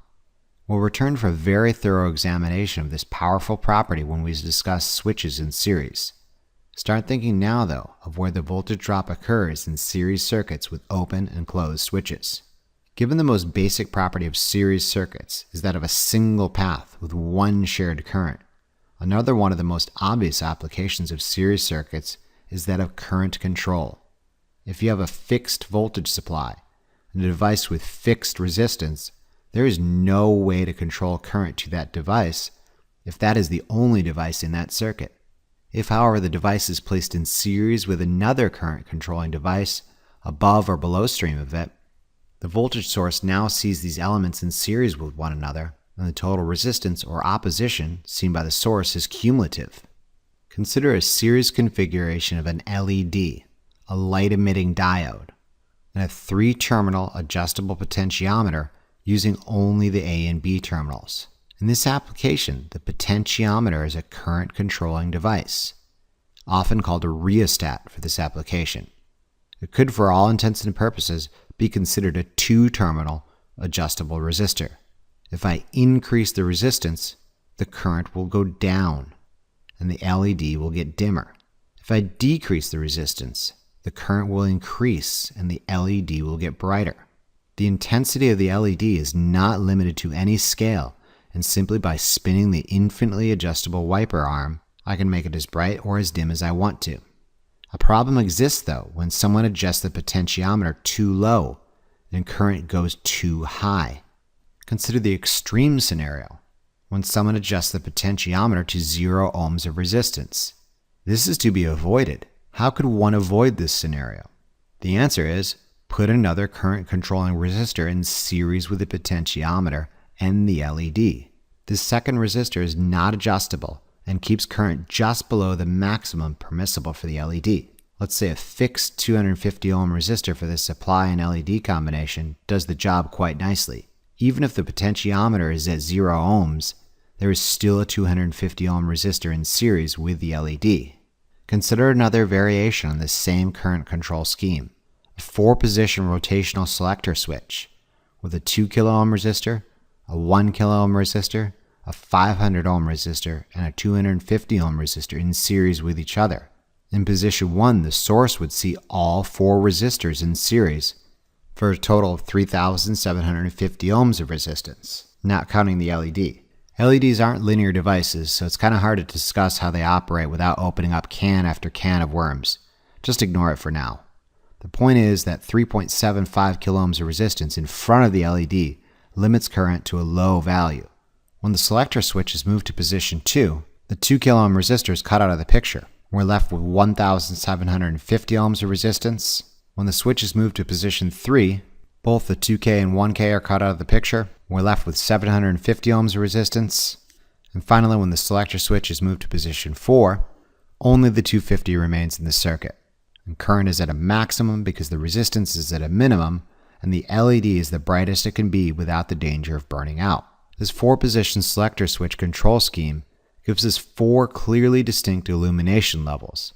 We'll return for a very thorough examination of this powerful property when we discuss switches in series. Start thinking now, though, of where the voltage drop occurs in series circuits with open and closed switches. Given the most basic property of series circuits is that of a single path with one shared current, another one of the most obvious applications of series circuits is that of current control. If you have a fixed voltage supply and a device with fixed resistance, there is no way to control current to that device if that is the only device in that circuit. If, however, the device is placed in series with another current controlling device above or below stream of it, the voltage source now sees these elements in series with one another, and the total resistance or opposition seen by the source is cumulative. Consider a series configuration of an LED, a light-emitting diode, and a 3-terminal adjustable potentiometer using only the A and B terminals. In this application, the potentiometer is a current controlling device, often called a rheostat for this application. It could, for all intents and purposes, be considered a two-terminal adjustable resistor. If I increase the resistance, the current will go down and the LED will get dimmer. If I decrease the resistance, the current will increase and the LED will get brighter. The intensity of the LED is not limited to any scale, and simply by spinning the infinitely adjustable wiper arm, I can make it as bright or as dim as I want to. A problem exists though when someone adjusts the potentiometer too low and current goes too high. Consider the extreme scenario, when someone adjusts the potentiometer to 0 ohms of resistance. This is to be avoided. How could one avoid this scenario? The answer is, put another current controlling resistor in series with the potentiometer and the LED. This second resistor is not adjustable and keeps current just below the maximum permissible for the LED. Let's say a fixed 250 ohm resistor for the supply and LED combination does the job quite nicely. Even if the potentiometer is at 0 ohms, there is still a 250 ohm resistor in series with the LED. Consider another variation on this same current control scheme. A 4-position rotational selector switch with a 2 kilo ohm resistor, a 1 kilo ohm resistor, a 500 ohm resistor, and a 250 ohm resistor in series with each other. In position 1, the source would see all 4 resistors in series for a total of 3,750 ohms of resistance, not counting the LED. LEDs aren't linear devices, so it's kind of hard to discuss how they operate without opening up can after can of worms. Just ignore it for now. The point is that 3.75 kilo ohms of resistance in front of the LED limits current to a low value. When the selector switch is moved to position 2, the 2 kilo ohm resistor is cut out of the picture. We're left with 1,750 ohms of resistance. When the switch is moved to position 3, both the 2K and 1K are cut out of the picture. We're left with 750 ohms of resistance. And finally, when the selector switch is moved to position 4, only the 250 remains in the circuit. And current is at a maximum because the resistance is at a minimum, and the LED is the brightest it can be without the danger of burning out. This 4-position selector switch control scheme gives us 4 clearly distinct illumination levels,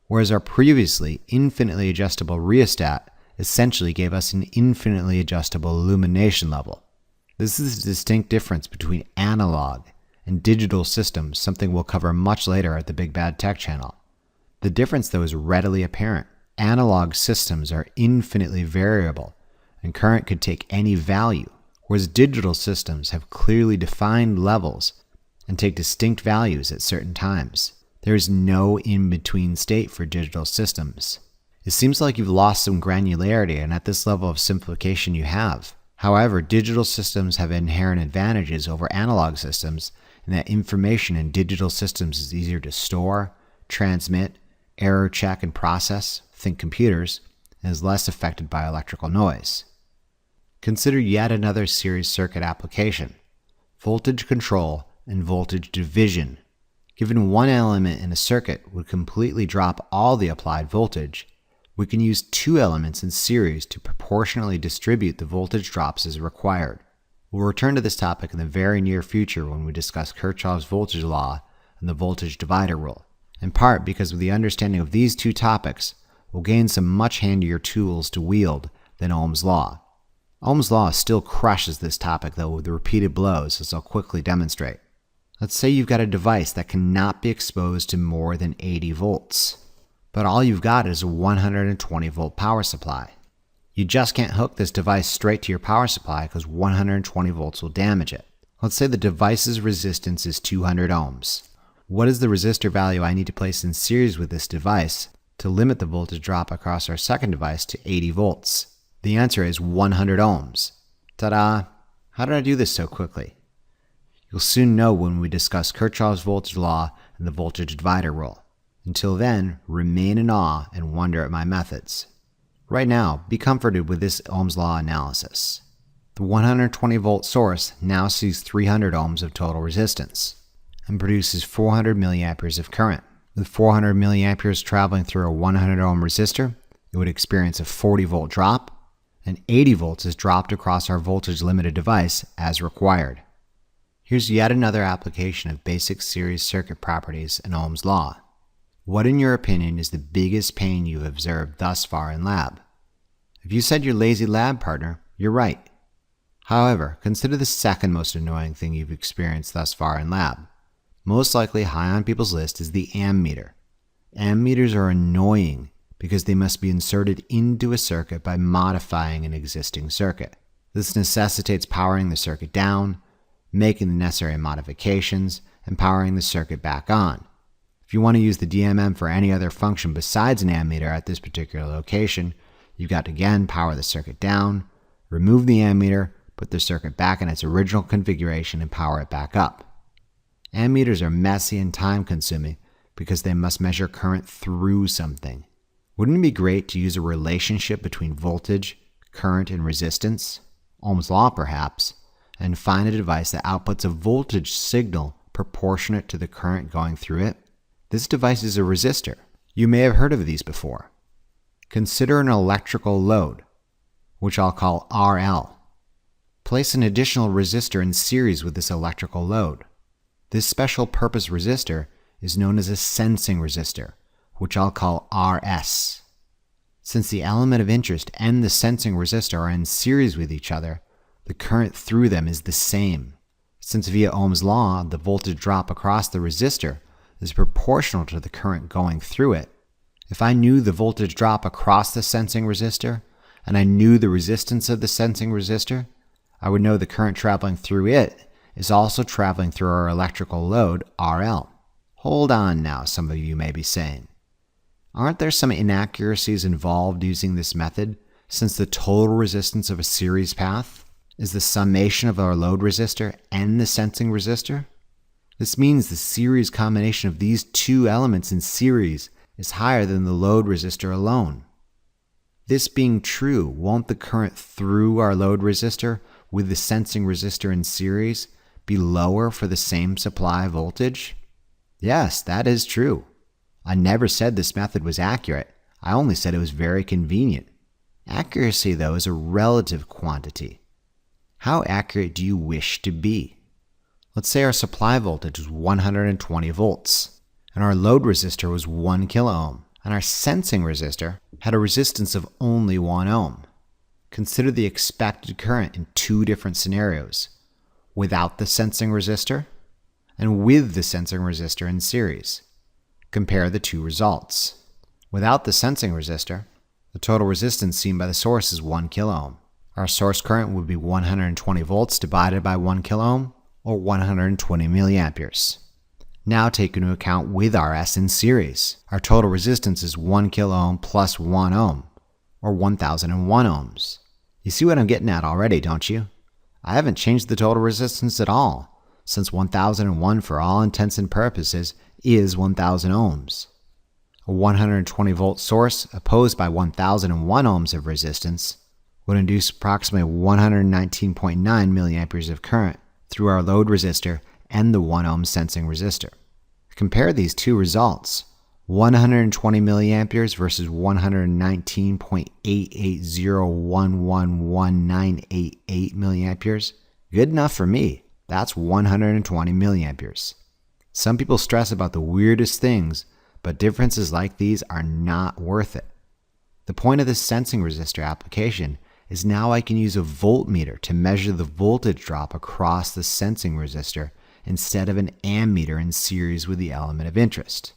whereas our previously infinitely adjustable rheostat essentially gave us an infinitely adjustable illumination level. This is a distinct difference between analog and digital systems, something we'll cover much later at the Big Bad Tech channel. The difference, though, is readily apparent. Analog systems are infinitely variable, and current could take any value, whereas digital systems have clearly defined levels and take distinct values at certain times. There is no in-between state for digital systems. It seems like you've lost some granularity, and at this level of simplification you have. However, digital systems have inherent advantages over analog systems in that information in digital systems is easier to store, transmit, error check, and process, think computers, and is less affected by electrical noise. Consider yet another series circuit application: voltage control and voltage division. Given one element in a circuit would completely drop all the applied voltage, we can use 2 elements in series to proportionally distribute the voltage drops as required. We'll return to this topic in the very near future when we discuss Kirchhoff's voltage law and the voltage divider rule, in part because with the understanding of these 2 topics, we'll gain some much handier tools to wield than Ohm's law. Ohm's law still crushes this topic though with repeated blows, as I'll quickly demonstrate. Let's say you've got a device that cannot be exposed to more than 80 volts. But all you've got is a 120 volt power supply. You just can't hook this device straight to your power supply because 120 volts will damage it. Let's say the device's resistance is 200 ohms. What is the resistor value I need to place in series with this device to limit the voltage drop across our second device to 80 volts? The answer is 100 ohms. Ta-da! How did I do this so quickly? You'll soon know when we discuss Kirchhoff's voltage law and the voltage divider rule. Until then, remain in awe and wonder at my methods. Right now, be comforted with this Ohm's law analysis. The 120 volt source now sees 300 ohms of total resistance and produces 400 milliamperes of current. With 400 milliamperes traveling through a 100 ohm resistor, it would experience a 40 volt drop, and 80 volts is dropped across our voltage limited device as required. Here's yet another application of basic series circuit properties and Ohm's law. What, in your opinion, is the biggest pain you've observed thus far in lab? If you said your lazy lab partner, you're right. However, consider the second most annoying thing you've experienced thus far in lab. Most likely high on people's list is the ammeter. Ammeters are annoying because they must be inserted into a circuit by modifying an existing circuit. This necessitates powering the circuit down, making the necessary modifications, and powering the circuit back on. If you want to use the DMM for any other function besides an ammeter at this particular location, you've got to again power the circuit down, remove the ammeter, put the circuit back in its original configuration, and power it back up. Ammeters are messy and time-consuming because they must measure current through something. Wouldn't it be great to use a relationship between voltage, current, and resistance, Ohm's law perhaps, and find a device that outputs a voltage signal proportionate to the current going through it? This device is a resistor. You may have heard of these before. Consider an electrical load, which I'll call RL. Place an additional resistor in series with this electrical load. This special purpose resistor is known as a sensing resistor, which I'll call RS. Since the element of interest and the sensing resistor are in series with each other, the current through them is the same. Since via Ohm's law, the voltage drop across the resistor is proportional to the current going through it, if I knew the voltage drop across the sensing resistor, and I knew the resistance of the sensing resistor, I would know the current traveling through it is also traveling through our electrical load, RL. Hold on now, some of you may be saying. Aren't there some inaccuracies involved using this method, since the total resistance of a series path is the summation of our load resistor and the sensing resistor? This means the series combination of these two elements in series is higher than the load resistor alone. This being true, won't the current through our load resistor with the sensing resistor in series be lower for the same supply voltage? Yes, that is true. I never said this method was accurate. I only said it was very convenient. Accuracy, though, is a relative quantity. How accurate do you wish to be? Let's say our supply voltage was 120 volts, and our load resistor was 1 kilo ohm, and our sensing resistor had a resistance of only 1 ohm. Consider the expected current in two different scenarios, without the sensing resistor and with the sensing resistor in series. Compare the two results. Without the sensing resistor, the total resistance seen by the source is 1 kilo ohm. Our source current would be 120 volts divided by 1 kilo ohm, or 120 milliamperes. Now take into account with RS in series. Our total resistance is 1 kilo ohm plus 1 ohm, or 1001 ohms. You see what I'm getting at already, don't you? I haven't changed the total resistance at all, since 1001 for all intents and purposes is 1000 ohms. A 120 volt source opposed by 1001 ohms of resistance would induce approximately 119.9 milliamperes of current through our load resistor and the 1 ohm sensing resistor. Compare these two results, 120 milliamperes versus 119.880111988 milliamperes. Good enough for me. That's 120 milliamperes. Some people stress about the weirdest things, but differences like these are not worth it. The point of this sensing resistor application is now I can use a voltmeter to measure the voltage drop across the sensing resistor instead of an ammeter in series with the element of interest.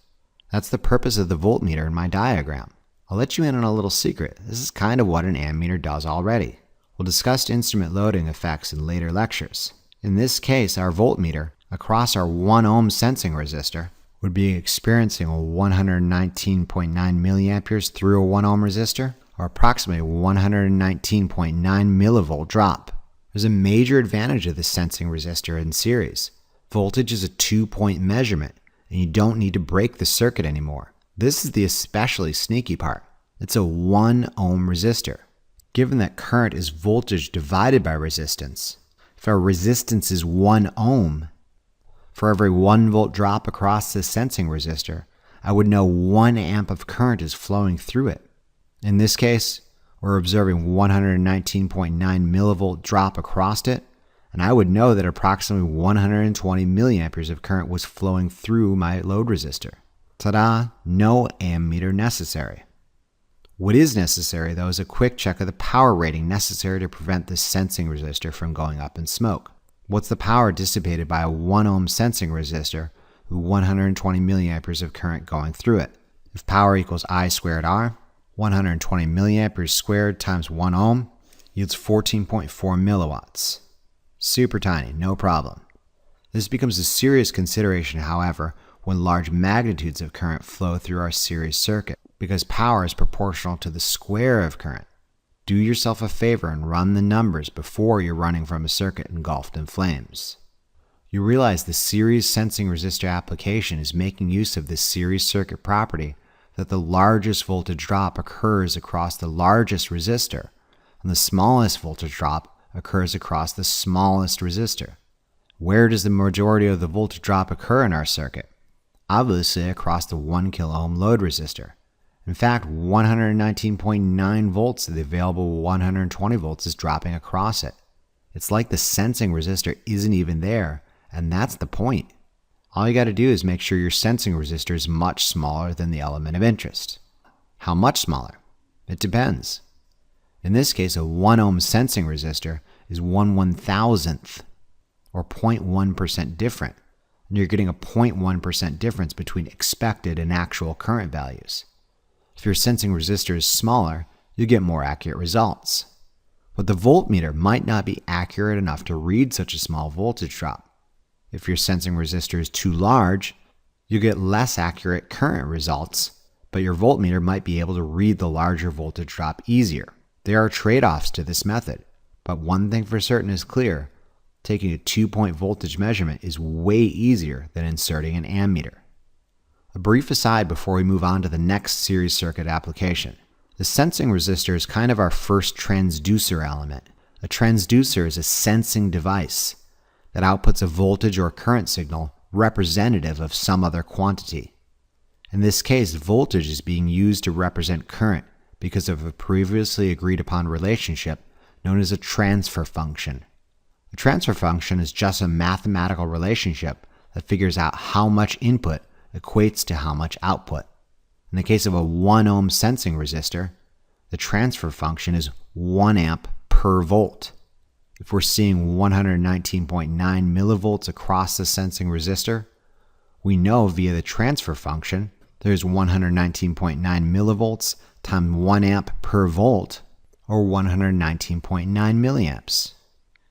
That's the purpose of the voltmeter in my diagram. I'll let you in on a little secret. This is kind of what an ammeter does already. We'll discuss instrument loading effects in later lectures. In this case, our voltmeter, across our 1 ohm sensing resistor, would be experiencing a 119.9 milliamperes through a 1 ohm resistor, or approximately 119.9 millivolt drop. There's a major advantage of the sensing resistor in series. Voltage is a 2-point measurement, and you don't need to break the circuit anymore. This is the especially sneaky part. It's a 1 ohm resistor. Given that current is voltage divided by resistance, if our resistance is 1 ohm, for every 1 volt drop across the sensing resistor, I would know 1 amp of current is flowing through it. In this case, we're observing 119.9 millivolt drop across it and I would know that approximately 120 milliamperes of current was flowing through my load resistor. Ta-da! No ammeter necessary. What is necessary, though, is a quick check of the power rating necessary to prevent this sensing resistor from going up in smoke. What's the power dissipated by a 1 ohm sensing resistor with 120 milliamperes of current going through it? If power equals I squared R, 120 milliamperes squared times 1 ohm yields 14.4 milliwatts. Super tiny, no problem. This becomes a serious consideration, however, when large magnitudes of current flow through our series circuit, because power is proportional to the square of current. Do yourself a favor and run the numbers before you're running from a circuit engulfed in flames. You realize the series sensing resistor application is making use of this series circuit property that the largest voltage drop occurs across the largest resistor, and the smallest voltage drop occurs across the smallest resistor. Where does the majority of the voltage drop occur in our circuit? Obviously across the 1 kilo ohm load resistor. In fact, 119.9 volts of the available 120 volts is dropping across it. It's like the sensing resistor isn't even there, and that's the point. All you got to do is make sure your sensing resistor is much smaller than the element of interest. How much smaller? It depends. In this case, a 1 ohm sensing resistor is 1/1000th, or 0.1% different, and you're getting a 0.1% difference between expected and actual current values. If your sensing resistor is smaller, you get more accurate results. But the voltmeter might not be accurate enough to read such a small voltage drop. If your sensing resistor is too large, you get less accurate current results, but your voltmeter might be able to read the larger voltage drop easier. There are trade-offs to this method, but one thing for certain is clear: taking a 2-point voltage measurement is way easier than inserting an ammeter. A brief aside before we move on to the next series circuit application. The sensing resistor is kind of our first transducer element. A transducer is a sensing device that outputs a voltage or current signal representative of some other quantity. In this case, voltage is being used to represent current because of a previously agreed upon relationship known as a transfer function. A transfer function is just a mathematical relationship that figures out how much input equates to how much output. In the case of a 1 ohm sensing resistor, the transfer function is 1 amp per volt. If we're seeing 119.9 millivolts across the sensing resistor, we know via the transfer function there's 119.9 millivolts times 1 amp per volt, or 119.9 milliamps.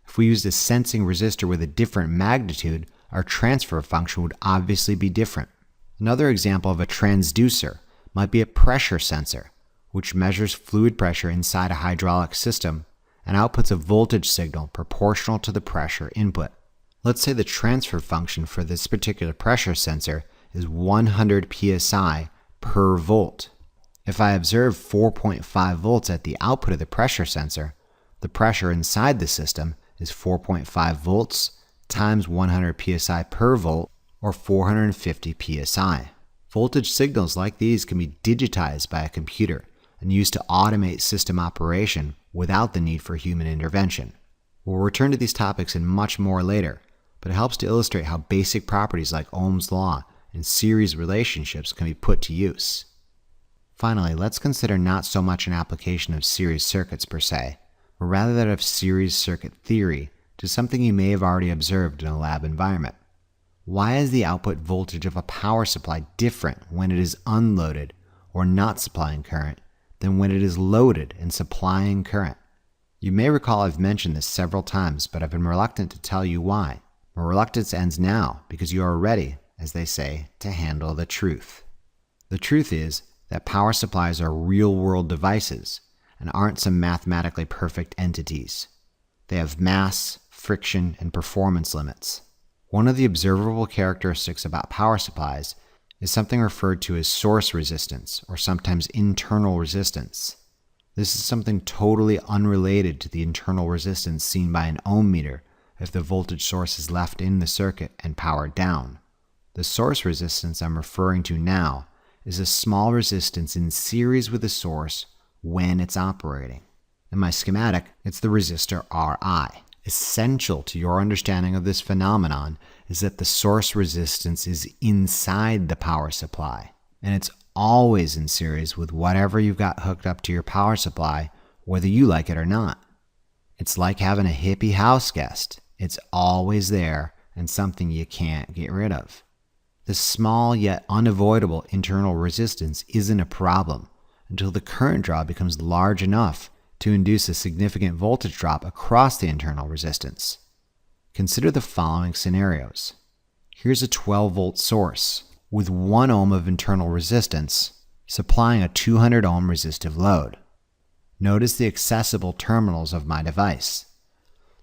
If we used a sensing resistor with a different magnitude, our transfer function would obviously be different. Another example of a transducer might be a pressure sensor, which measures fluid pressure inside a hydraulic system and outputs a voltage signal proportional to the pressure input. Let's say the transfer function for this particular pressure sensor is 100 psi per volt. If I observe 4.5 volts at the output of the pressure sensor, the pressure inside the system is 4.5 volts times 100 psi per volt, or 450 psi. Voltage signals like these can be digitized by a computer and used to automate system operation without the need for human intervention. We'll return to these topics and much more later, but it helps to illustrate how basic properties like Ohm's law and series relationships can be put to use. Finally, let's consider not so much an application of series circuits per se, but rather that of series circuit theory to something you may have already observed in a lab environment. Why is the output voltage of a power supply different when it is unloaded or not supplying current than when it is loaded and supplying current? You may recall I've mentioned this several times, but I've been reluctant to tell you why. My reluctance ends now because you are ready, as they say, to handle the truth. The truth is that power supplies are real-world devices and aren't some mathematically perfect entities. They have mass, friction, and performance limits. One of the observable characteristics about power supplies is something referred to as source resistance, or sometimes internal resistance. This is something totally unrelated to the internal resistance seen by an ohm meter if the voltage source is left in the circuit and powered down. The source resistance I'm referring to now is a small resistance in series with the source when it's operating. In my schematic, it's the resistor Ri. Essential to your understanding of this phenomenon is that the source resistance is inside the power supply, and it's always in series with whatever you've got hooked up to your power supply, whether you like it or not. It's like having a hippie house guest. It's always there and something you can't get rid of. The small yet unavoidable internal resistance isn't a problem until the current draw becomes large enough to induce a significant voltage drop across the internal resistance. Consider the following scenarios. Here's a 12-volt source with 1 ohm of internal resistance supplying a 200 ohm resistive load. Notice the accessible terminals of my device.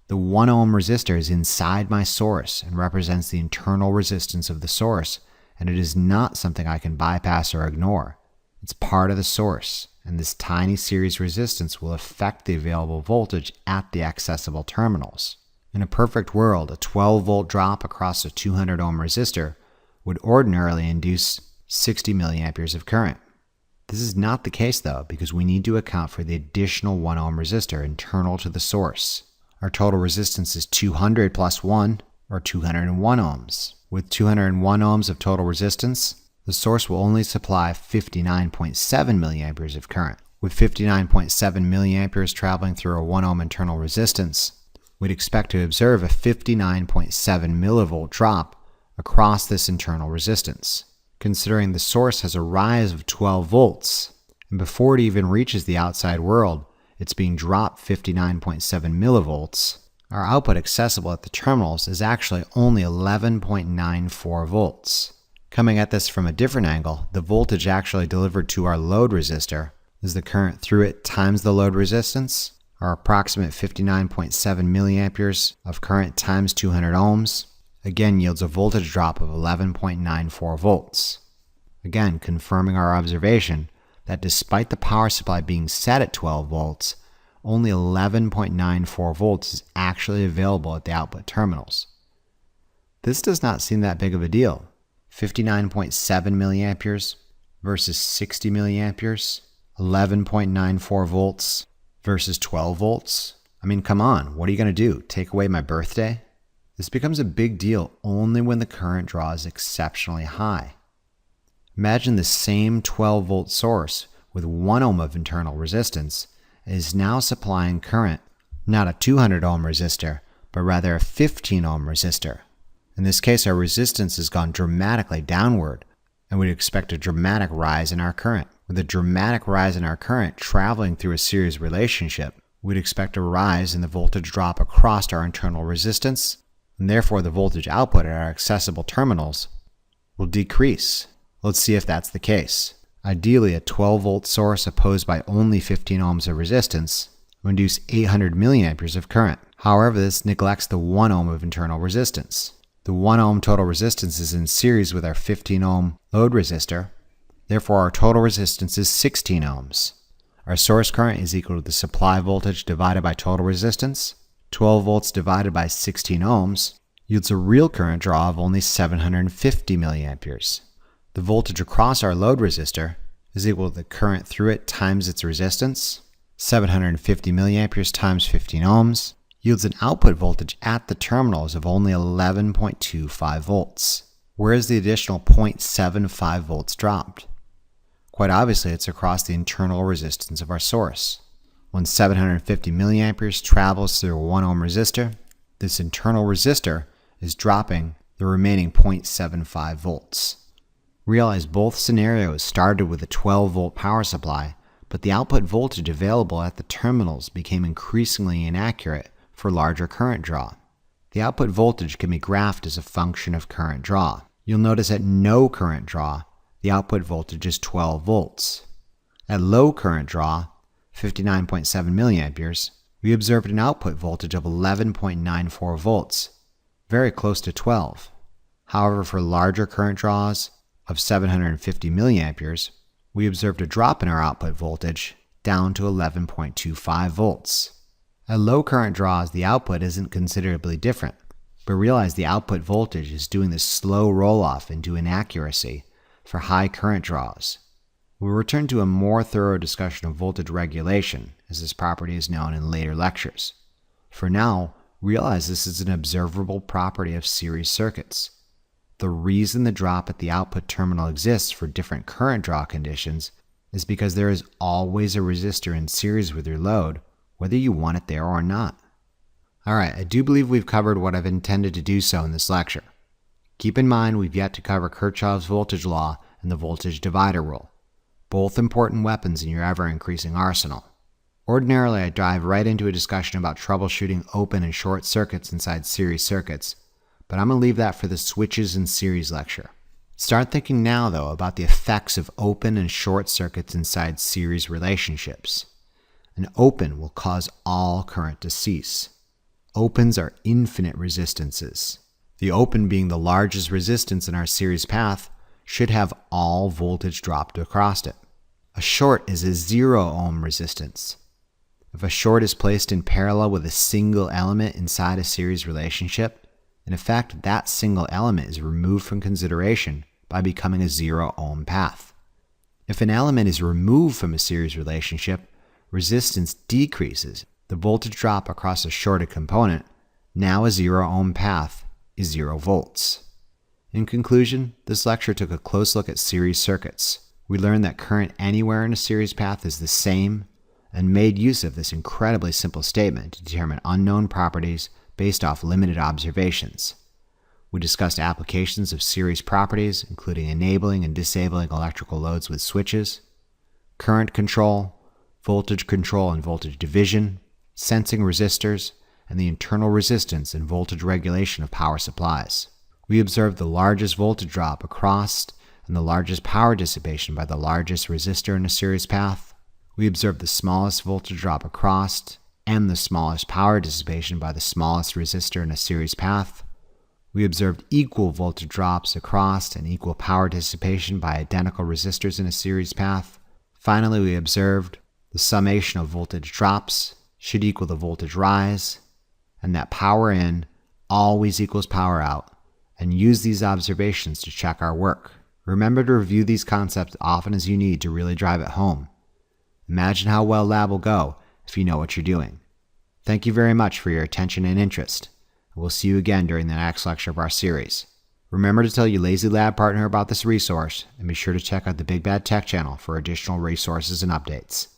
The 1 ohm resistor is inside my source and represents the internal resistance of the source, and it is not something I can bypass or ignore. It's part of the source, and this tiny series resistance will affect the available voltage at the accessible terminals. In a perfect world, a 12-volt drop across a 200 ohm resistor would ordinarily induce 60 milliamperes of current. This is not the case though, because we need to account for the additional 1 ohm resistor internal to the source. Our total resistance is 200 plus 1, or 201 ohms. With 201 ohms of total resistance, the source will only supply 59.7 milliamperes of current. With 59.7 milliamperes traveling through a 1 ohm internal resistance, we'd expect to observe a 59.7 millivolt drop across this internal resistance. Considering the source has a rise of 12 volts, and before it even reaches the outside world, it's being dropped 59.7 millivolts, our output accessible at the terminals is actually only 11.94 volts. Coming at this from a different angle, the voltage actually delivered to our load resistor is the current through it times the load resistance. Our approximate 59.7 milliamperes of current times 200 ohms again yields a voltage drop of 11.94 volts. Again, confirming our observation that despite the power supply being set at 12 volts, only 11.94 volts is actually available at the output terminals. This does not seem that big of a deal. 59.7 milliamperes versus 60 milliamperes, 11.94 volts versus 12 volts. I mean, come on, what are you going to do? Take away my birthday? This becomes a big deal only when the current draw is exceptionally high. Imagine the same 12-volt source with 1 ohm of internal resistance is now supplying current, not a 200 ohm resistor, but rather a 15 ohm resistor. In this case, our resistance has gone dramatically downward, and we'd expect a dramatic rise in our current. With a dramatic rise in our current traveling through a series relationship, we'd expect a rise in the voltage drop across our internal resistance, and therefore the voltage output at our accessible terminals will decrease. Let's see if that's the case. Ideally, a 12-volt source opposed by only 15 ohms of resistance will induce 800 milliamperes of current. However, this neglects the 1 ohm of internal resistance. The 1 ohm total resistance is in series with our 15 ohm load resistor. Therefore, our total resistance is 16 ohms. Our source current is equal to the supply voltage divided by total resistance. 12 volts divided by 16 ohms yields a real current draw of only 750 milliamperes. The voltage across our load resistor is equal to the current through it times its resistance. 750 milliamperes times 15 ohms yields an output voltage at the terminals of only 11.25 volts. Where is the additional 0.75 volts dropped? Quite obviously, it's across the internal resistance of our source. When 750 milliamperes travels through a 1 ohm resistor, this internal resistor is dropping the remaining 0.75 volts. Realize both scenarios started with a 12-volt power supply, but the output voltage available at the terminals became increasingly inaccurate for larger current draw. The output voltage can be graphed as a function of current draw. You'll notice at no current draw, the output voltage is 12 volts. At low current draw, 59.7 milliamperes, we observed an output voltage of 11.94 volts, very close to 12. However, for larger current draws of 750 milliamperes, we observed a drop in our output voltage down to 11.25 volts. At low current draws, the output isn't considerably different, but realize the output voltage is doing this slow roll-off into inaccuracy for high current draws. We'll return to a more thorough discussion of voltage regulation, as this property is known in later lectures. For now, realize this is an observable property of series circuits. The reason the drop at the output terminal exists for different current draw conditions is because there is always a resistor in series with your load, whether you want it there or not. Alright, I do believe we've covered what I've intended to do so in this lecture. Keep in mind we've yet to cover Kirchhoff's voltage law and the voltage divider rule, both important weapons in your ever-increasing arsenal. Ordinarily, I dive right into a discussion about troubleshooting open and short circuits inside series circuits, but I'm going to leave that for the switches in series lecture. Start thinking now, though, about the effects of open and short circuits inside series relationships. An open will cause all current to cease. Opens are infinite resistances. The open, being the largest resistance in our series path, should have all voltage dropped across it. A short is a 0 ohm resistance. If a short is placed in parallel with a single element inside a series relationship, in effect, that single element is removed from consideration by becoming a 0 ohm path. If an element is removed from a series relationship, resistance decreases. The voltage drop across a shorted component, now a 0 ohm path, is 0 volts. In conclusion, this lecture took a close look at series circuits. We learned that current anywhere in a series path is the same, and made use of this incredibly simple statement to determine unknown properties based off limited observations. We discussed applications of series properties, including enabling and disabling electrical loads with switches, current control, voltage control and voltage division, sensing resistors, and the internal resistance and voltage regulation of power supplies. We observed the largest voltage drop across and the largest power dissipation by the largest resistor in a series path. We observed the smallest voltage drop across and the smallest power dissipation by the smallest resistor in a series path. We observed equal voltage drops across and equal power dissipation by identical resistors in a series path. Finally, we observed the summation of voltage drops should equal the voltage rise, and that power in always equals power out, and use these observations to check our work. Remember to review these concepts often as you need to really drive it home. Imagine how well lab will go if you know what you're doing. Thank you very much for your attention and interest. We'll see you again during the next lecture of our series. Remember to tell your Lazy Lab partner about this resource, and be sure to check out the Big Bad Tech channel for additional resources and updates.